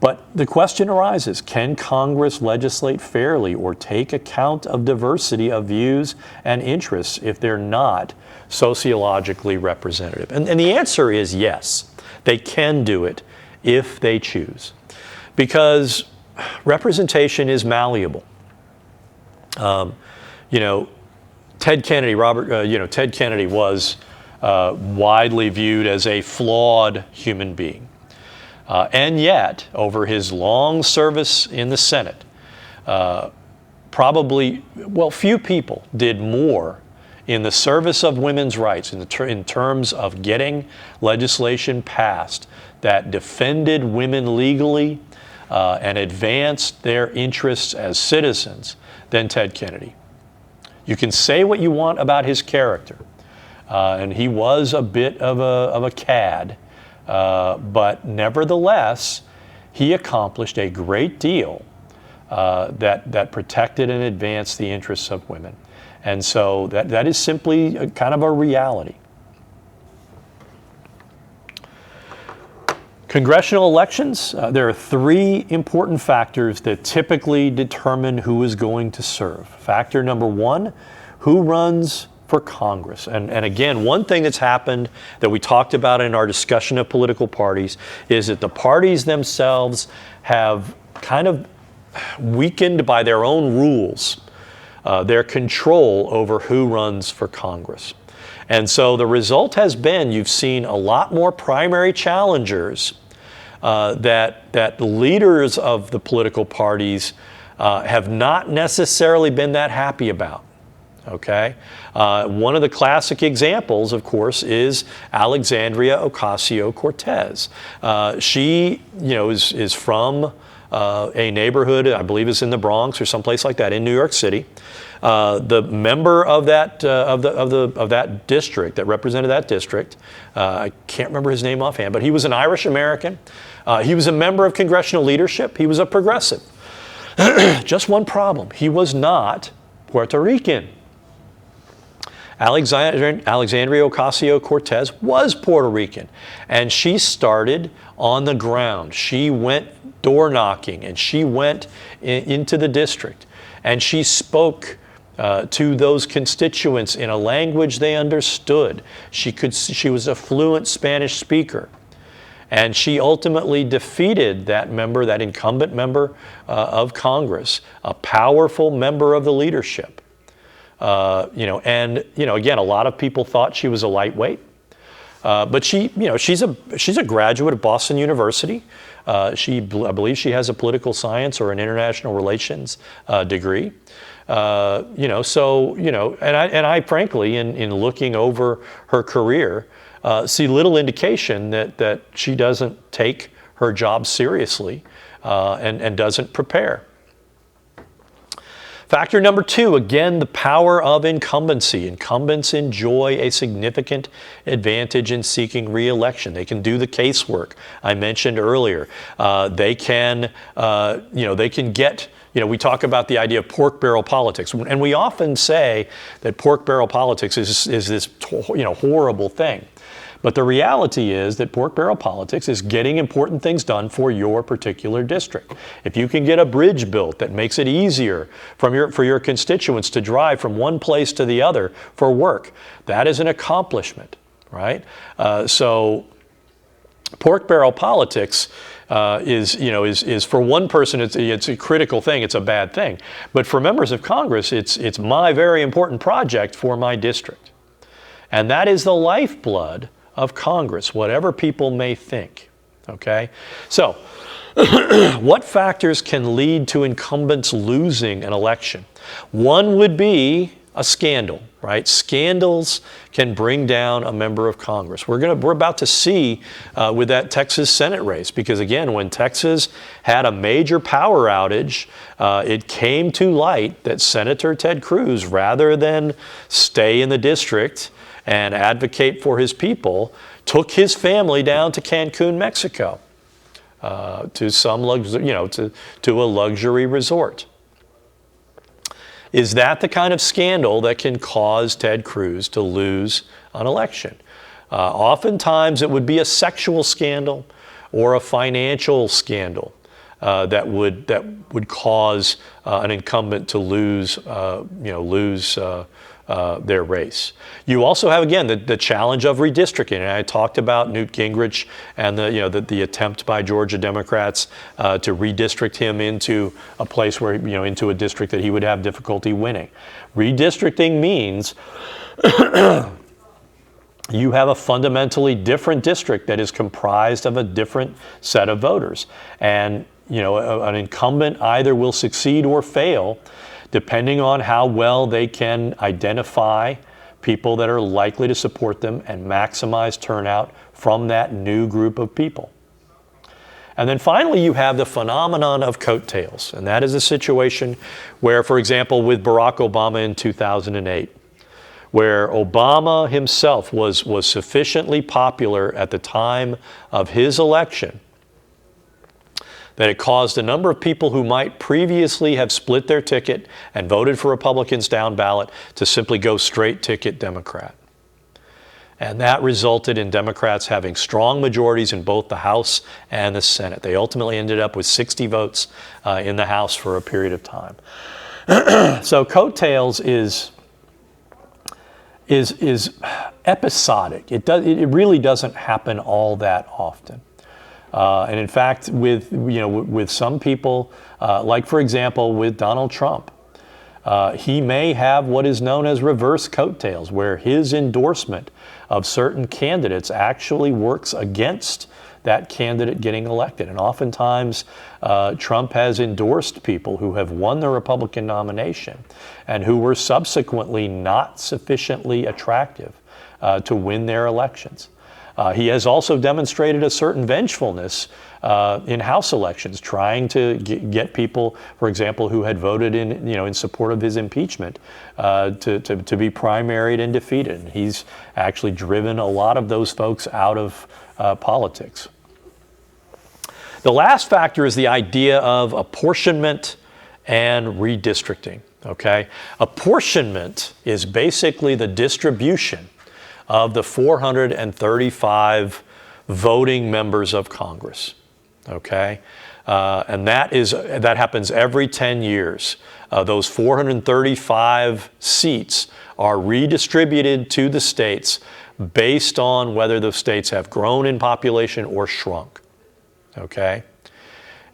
But the question arises, can Congress legislate fairly or take account of diversity of views and interests if they're not sociologically representative? And the answer is yes, they can do it if they choose. Because representation is malleable. Ted Kennedy, Ted Kennedy was widely viewed as a flawed human being. And yet, over his long service in the Senate, few people did more in the service of women's rights, in terms of getting legislation passed that defended women legally and advanced their interests as citizens than Ted Kennedy. You can say what you want about his character, and he was a bit of a cad, but nevertheless, he accomplished a great deal that protected and advanced the interests of women. And so that is simply kind of a reality. Congressional elections, there are three important factors that typically determine who is going to serve. Factor number one, who runs for Congress? And again, one thing that's happened that we talked about in our discussion of political parties is that the parties themselves have kind of weakened by their own rules their control over who runs for Congress. And so the result has been you've seen a lot more primary challengers that leaders of the political parties have not necessarily been that happy about. Okay, one of the classic examples, of course, is Alexandria Ocasio-Cortez. She, is from a neighborhood, I believe is in the Bronx or someplace like that, in New York City. The member of that of that district that represented that district, I can't remember his name offhand, but he was an Irish American. He was a member of congressional leadership. He was a progressive. Just one problem: he was not Puerto Rican. Alexandria Ocasio-Cortez was Puerto Rican, and she started on the ground. She went door knocking, and she went into the district, and she spoke to those constituents in a language they understood. She was a fluent Spanish speaker, and she ultimately defeated that incumbent member of Congress, a powerful member of the leadership. Again, a lot of people thought she was a lightweight, but she's a graduate of Boston University. I believe she has a political science or an international relations degree. And I frankly, in looking over her career, see little indication that she doesn't take her job seriously and doesn't prepare. Factor number two, again, the power of incumbency. Incumbents enjoy a significant advantage in seeking re-election. They can do the casework I mentioned earlier. They can get, we talk about the idea of pork barrel politics, and we often say that pork barrel politics is this, horrible thing. But the reality is that pork barrel politics is getting important things done for your particular district. If you can get a bridge built that makes it easier for your constituents to drive from one place to the other for work, that is an accomplishment, right? So pork barrel politics is for one person, it's a critical thing, it's a bad thing. But for members of Congress, it's my very important project for my district. And that is the lifeblood of Congress, whatever people may think, okay? So, what factors can lead to incumbents losing an election? One would be a scandal, right? Scandals can bring down a member of Congress. We're about to see with that Texas Senate race, because again, when Texas had a major power outage, it came to light that Senator Ted Cruz, rather than stay in the district and advocate for his people, took his family down to Cancun, Mexico, to a luxury resort. Is that the kind of scandal that can cause Ted Cruz to lose an election? Oftentimes it would be a sexual scandal or a financial scandal that would cause an incumbent to lose their race. You also have, again, the challenge of redistricting. And I talked about Newt Gingrich and the attempt by Georgia Democrats to redistrict him into a place where, into a district that he would have difficulty winning. Redistricting means you have a fundamentally different district that is comprised of a different set of voters. And, an incumbent either will succeed or fail depending on how well they can identify people that are likely to support them and maximize turnout from that new group of people. And then finally, you have the phenomenon of coattails. And that is a situation where, for example, with Barack Obama in 2008, where Obama himself was sufficiently popular at the time of his election that it caused a number of people who might previously have split their ticket and voted for Republicans down ballot to simply go straight ticket Democrat. And that resulted in Democrats having strong majorities in both the House and the Senate. They ultimately ended up with 60 votes in the House for a period of time. So coattails is episodic. It really doesn't happen all that often. And in fact, with some people, like for example, with Donald Trump, he may have what is known as reverse coattails, where his endorsement of certain candidates actually works against that candidate getting elected. And oftentimes, Trump has endorsed people who have won the Republican nomination and who were subsequently not sufficiently attractive to win their elections. He has also demonstrated a certain vengefulness in House elections, trying to get people, for example, who had voted in support of his impeachment, to be primaried and defeated. And he's actually driven a lot of those folks out of politics. The last factor is the idea of apportionment and redistricting. Okay, apportionment is basically the distribution of the 435 voting members of Congress, okay? And that happens every 10 years. Those 435 seats are redistributed to the states based on whether the states have grown in population or shrunk, okay?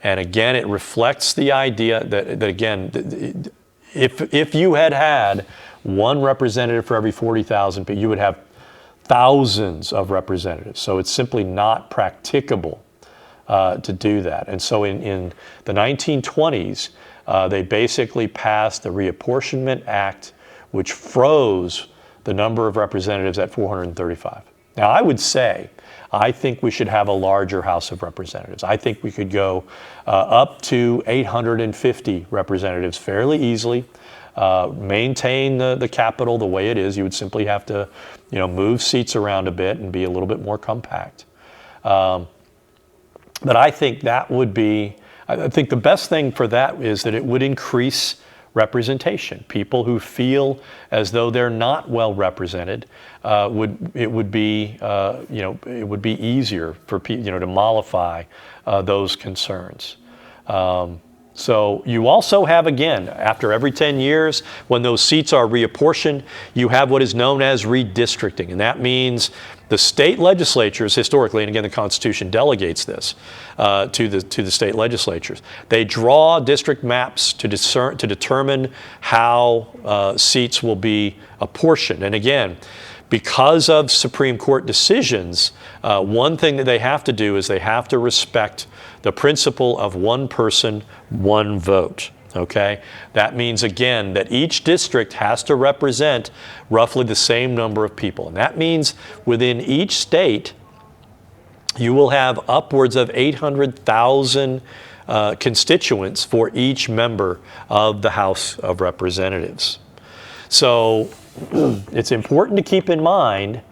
And again, it reflects the idea that again, if you had one representative for every 40,000 people, you would have thousands of representatives. So it's simply not practicable to do that. And so in the 1920s, they basically passed the Reapportionment Act, which froze the number of representatives at 435. Now, I think we should have a larger House of Representatives. I think we could go up to 850 representatives fairly easily. Maintain the Capitol the way it is. You would simply have to, move seats around a bit and be a little bit more compact. But I think that would be, I think the best thing for that is that it would increase representation. People who feel as though they're not well represented, it would be easier for people to mollify those concerns. So you also have, again, after every 10 years, when those seats are reapportioned, you have what is known as redistricting. And that means the state legislatures, historically, and again, the Constitution delegates this to the state legislatures. They draw district maps to determine how seats will be apportioned. And again, because of Supreme Court decisions, one thing that they have to do is they have to respect the principle of one person, one vote. Okay? That means, again, that each district has to represent roughly the same number of people. And that means within each state, you will have upwards of 800,000 constituents for each member of the House of Representatives. So it's important to keep in mind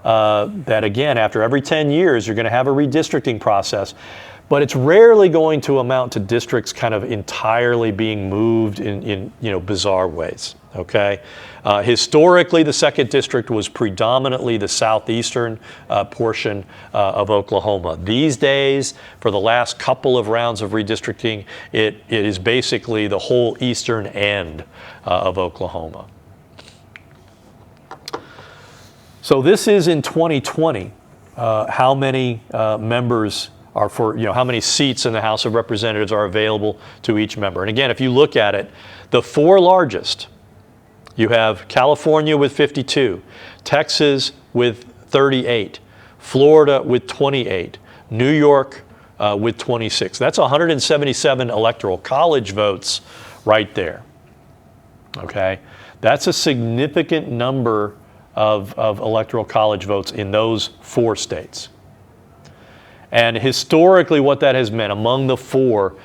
that, again, after every 10 years, you're going to have a redistricting process. But it's rarely going to amount to districts kind of entirely being moved in bizarre ways. Okay, historically, the 2nd District was predominantly the southeastern portion of Oklahoma. These days, for the last couple of rounds of redistricting, it is basically the whole eastern end of Oklahoma. So this is in 2020. How many members are how many seats in the House of Representatives are available to each member. And again, if you look at it, the 4 largest, you have California with 52, Texas with 38, Florida with 28, New York with 26. That's 177 electoral college votes right there. Okay, that's a significant number of electoral college votes in those 4 states. And historically, what that has meant among the 4,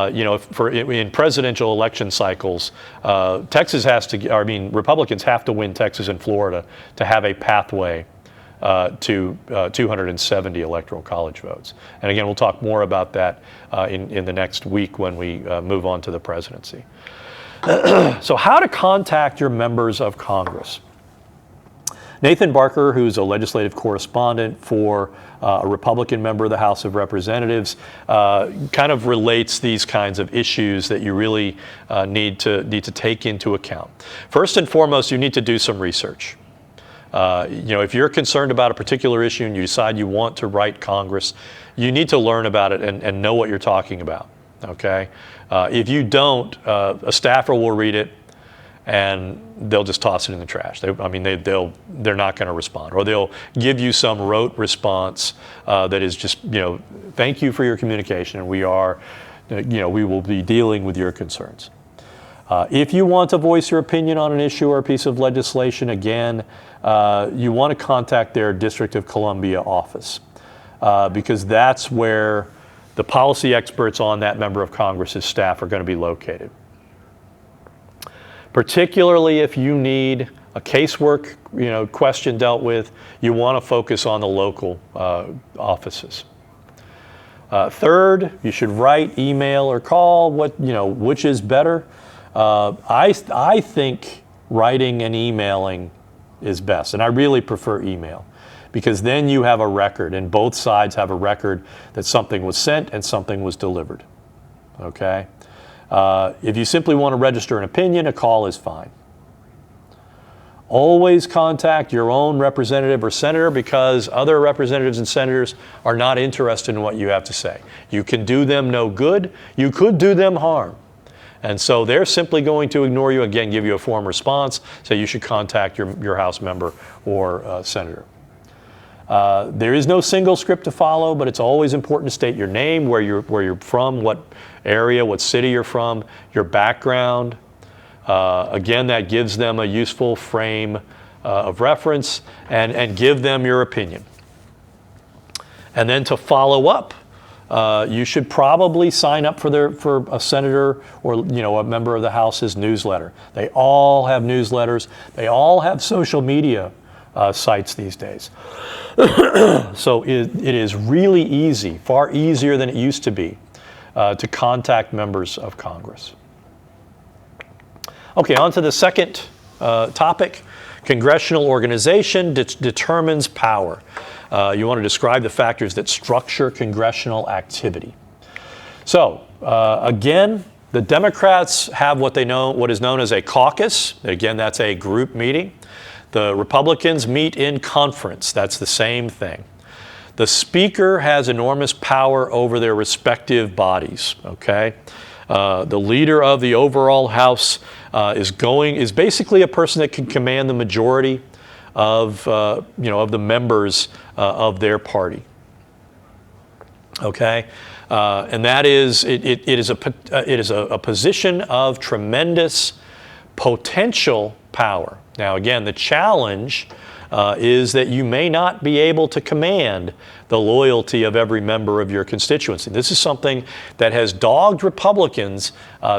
in presidential election cycles, Republicans have to win Texas and Florida to have a pathway to 270 electoral college votes. And again, we'll talk more about that in the next week when we move on to the presidency. So how to contact your members of Congress. Nathan Barker, who's a legislative correspondent for a Republican member of the House of Representatives, kind of relates these kinds of issues that you really need to take into account. First and foremost, you need to do some research. If you're concerned about a particular issue and you decide you want to write Congress, you need to learn about it and know what you're talking about. Okay? If you don't, a staffer will read it and they'll just toss it in the trash. They're not going to respond, or they'll give you some rote response that is just, thank you for your communication, and we will be dealing with your concerns. If you want to voice your opinion on an issue or a piece of legislation, again, you want to contact their District of Columbia office because that's where the policy experts on that member of Congress's staff are going to be located. Particularly if you need a casework question dealt with, you want to focus on the local offices. Third, you should write, email, or call. Which is better? I think writing and emailing is best, and I really prefer email because then you have a record, and both sides have a record that something was sent and something was delivered. Okay. If you simply want to register an opinion, a call is fine. Always contact your own representative or senator because other representatives and senators are not interested in what you have to say. You can do them no good. You could do them harm. And so they're simply going to ignore you, again, give you a form response, so you should contact your House member or senator. There is no single script to follow, but it's always important to state your name, where you're from, what area, what city you're from, your background. Again, that gives them a useful frame of reference, and give them your opinion. And then to follow up, you should probably sign up for a senator or a member of the House's newsletter. They all have newsletters. They all have social media sites these days. So it is really easy, far easier than it used to be, to contact members of Congress. Okay, on to the second topic. Congressional organization determines power. You want to describe the factors that structure congressional activity. So, again, the Democrats have what is known as a caucus. Again, that's a group meeting. The Republicans meet in conference. That's the same thing. The Speaker has enormous power over their respective bodies, okay? The leader of the overall House is basically a person that can command the majority of the members of their party. Okay, and that is it is a position of tremendous potential power. Now, again, the challenge is that you may not be able to command the loyalty of every member of your constituency. This is something that has dogged Republicans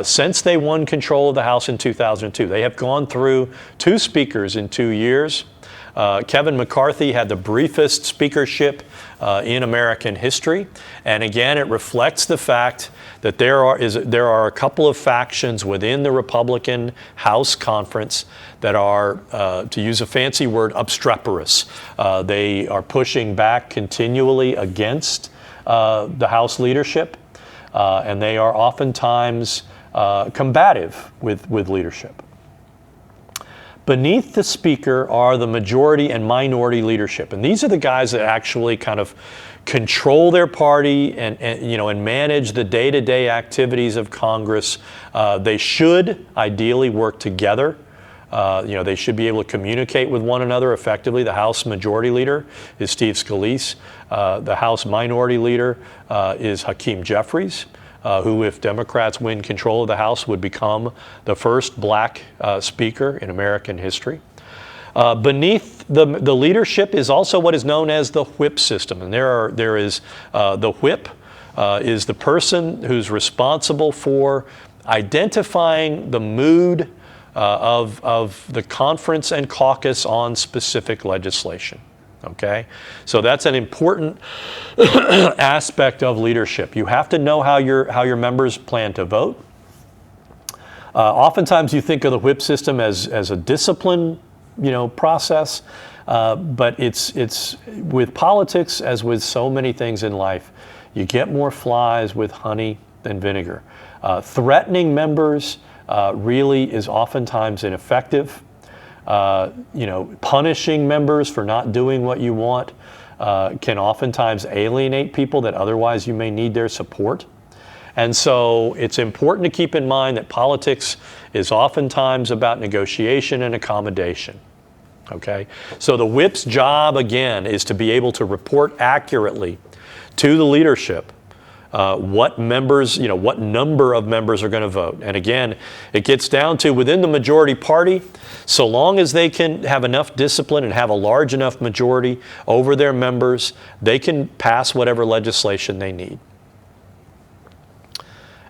since they won control of the House in 2002. They have gone through 2 speakers in 2 years. Kevin McCarthy had the briefest speakership in American history. And again, it reflects the fact that there are a couple of factions within the Republican House conference that are, to use a fancy word, obstreperous. They are pushing back continually against the House leadership, and they are oftentimes combative with leadership. Beneath the Speaker are the majority and minority leadership. And these are the guys that actually kind of control their party and manage the day-to-day activities of Congress. They should ideally work together. They should be able to communicate with one another effectively. The House Majority Leader is Steve Scalise. The House Minority Leader is Hakeem Jeffries, who, if Democrats win control of the House, would become the first black speaker in American history. Beneath the leadership is also what is known as the whip system. And there is the whip is the person who's responsible for identifying the mood of the conference and caucus on specific legislation. Okay, so that's an important aspect of leadership. You have to know how your members plan to vote. Oftentimes, you think of the whip system as a discipline, process, but it's with politics, as with so many things in life, you get more flies with honey than vinegar. Threatening members really is oftentimes ineffective. Punishing members for not doing what you want can oftentimes alienate people that otherwise you may need their support. And so it's important to keep in mind that politics is oftentimes about negotiation and accommodation. Okay? So the whip's job, again, is to be able to report accurately to the leadership what number of members are going to vote. And again, it gets down to within the majority party, so long as they can have enough discipline and have a large enough majority over their members, they can pass whatever legislation they need.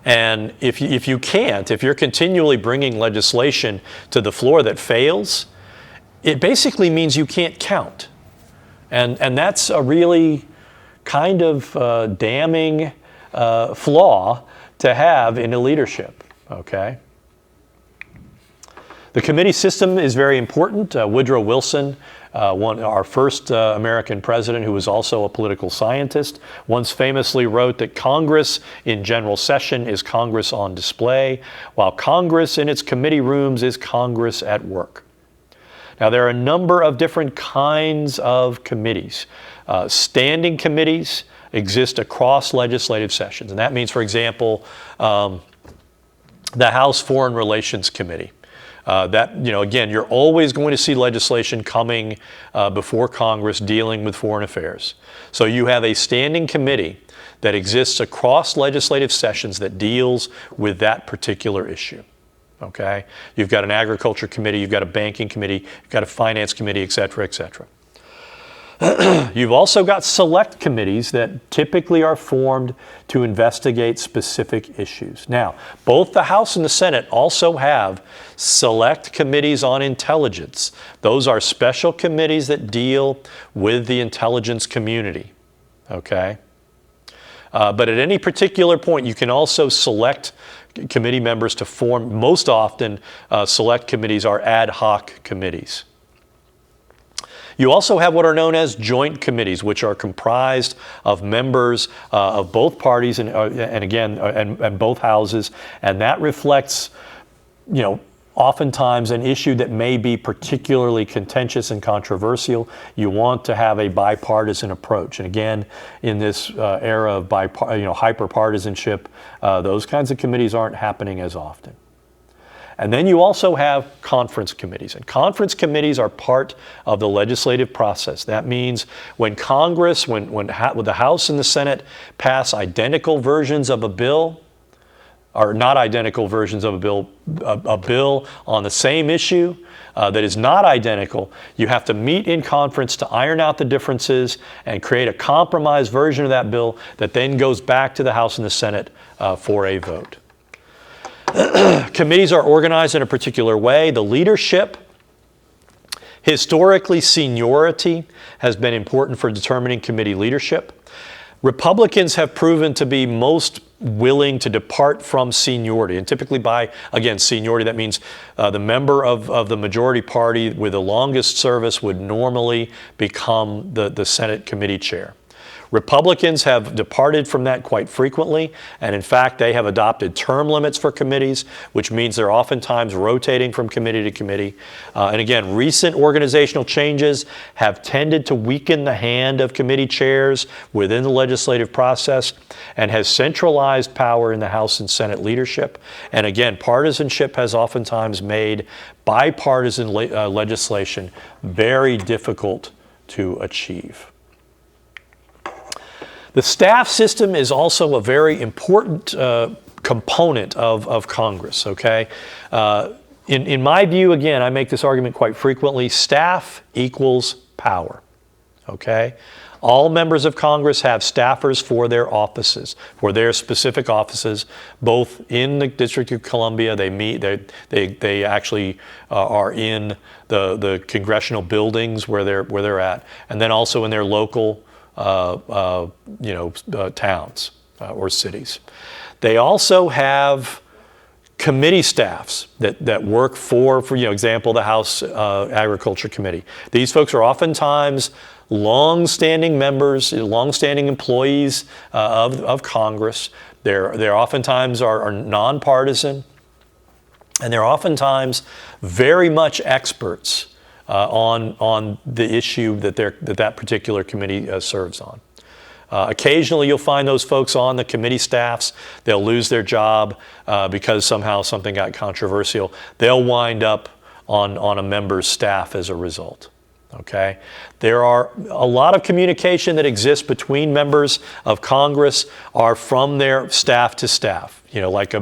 And if you're continually bringing legislation to the floor that fails, it basically means you can't count. And that's a really kind of damning flaw to have in a leadership, okay? The committee system is very important. Woodrow Wilson, our first American president who was also a political scientist, once famously wrote that Congress in general session is Congress on display, while Congress in its committee rooms is Congress at work. Now, there are a number of different kinds of committees. Standing committees exist across legislative sessions. And that means, for example, the House Foreign Relations Committee. Again, you're always going to see legislation coming before Congress dealing with foreign affairs. So you have a standing committee that exists across legislative sessions that deals with that particular issue. Okay? You've got an agriculture committee, you've got a banking committee, you've got a finance committee, et cetera, et cetera. You've also got select committees that typically are formed to investigate specific issues. Now, both the House and the Senate also have select committees on intelligence. Those are special committees that deal with the intelligence community. Okay? But at any particular point, you can also select committee members to form, most often select committees are ad hoc committees. You also have what are known as joint committees, which are comprised of members of both parties and both houses, and that reflects, oftentimes an issue that may be particularly contentious and controversial. You want to have a bipartisan approach, and again, in this era of hyperpartisanship, those kinds of committees aren't happening as often. And then you also have conference committees. And conference committees are part of the legislative process. That means when Congress, when the House and the Senate pass identical versions of a bill, or not identical versions of a bill on the same issue that is not identical, you have to meet in conference to iron out the differences and create a compromise version of that bill that then goes back to the House and the Senate for a vote. Committees are organized in a particular way. The leadership, historically, seniority has been important for determining committee leadership. Republicans have proven to be most willing to depart from seniority, and typically by, again, seniority, that means the member of the majority party with the longest service would normally become the Senate committee chair. Republicans have departed from that quite frequently, and in fact, they have adopted term limits for committees, which means they're oftentimes rotating from committee to committee. And again, recent organizational changes have tended to weaken the hand of committee chairs within the legislative process and has centralized power in the House and Senate leadership. And again, partisanship has oftentimes made bipartisan legislation very difficult to achieve. The staff system is also a very important component of Congress, okay? In my view, again, I make this argument quite frequently, staff equals power, okay? All members of Congress have staffers for their offices, for their specific offices, both in the District of Columbia. They meet, they actually are in the congressional buildings where they're at, and then also in their local towns or cities. They also have committee staffs that work for example, the House Agriculture Committee. These folks are oftentimes long-standing members, long-standing employees of Congress. They're oftentimes are nonpartisan, and they're oftentimes very much experts on the issue that particular committee serves on. Occasionally you'll find those folks on the committee staffs. They'll lose their job because somehow something got controversial. They'll wind up on a member's staff as a result. Okay? There are a lot of communication that exists between members of Congress are from their staff to staff. Like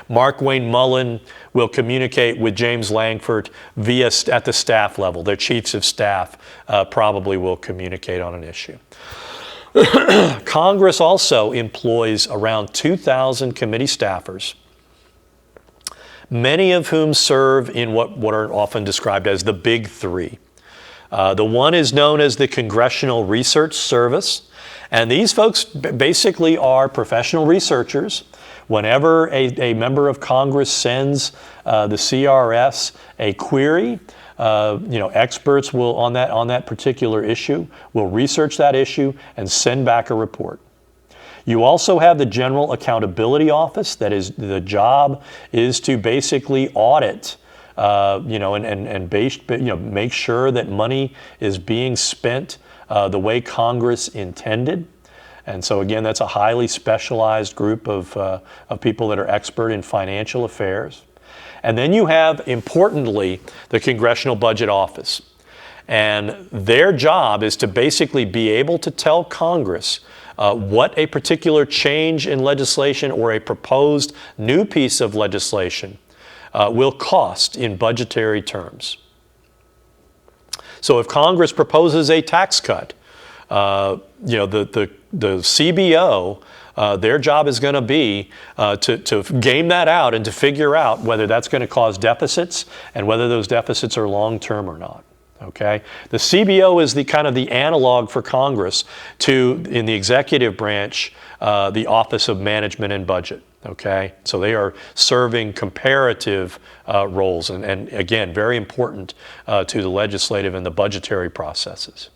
Mark Wayne Mullen will communicate with James Langford at the staff level. Their chiefs of staff probably will communicate on an issue. Congress also employs around 2,000 committee staffers, many of whom serve in what are often described as the Big Three. The one is known as the Congressional Research Service, and these folks basically are professional researchers. Whenever a member of Congress sends the CRS a query, experts will on that particular issue will research that issue and send back a report. You also have the General Accountability Office. That is, the job is to basically audit, make sure that money is being spent the way Congress intended. And so again, that's a highly specialized group of people that are expert in financial affairs. And then you have, importantly, the Congressional Budget Office. And their job is to basically be able to tell Congress what a particular change in legislation or a proposed new piece of legislation will cost in budgetary terms. So if Congress proposes a tax cut, the CBO, their job is going to be to game that out and to figure out whether that's going to cause deficits and whether those deficits are long-term or not. Okay, the CBO is the kind of the analog for Congress to, in the executive branch, the Office of Management and Budget. Okay, so they are serving comparative roles, and again, very important to the legislative and the budgetary processes.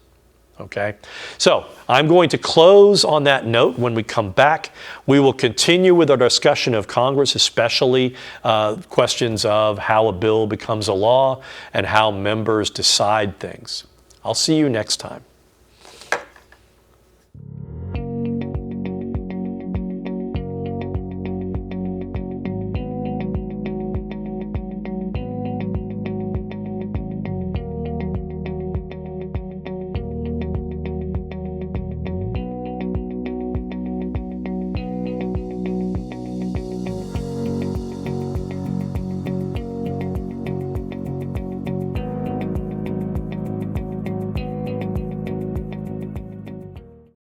Okay, so I'm going to close on that note. When we come back, we will continue with our discussion of Congress, especially questions of how a bill becomes a law and how members decide things. I'll see you next time.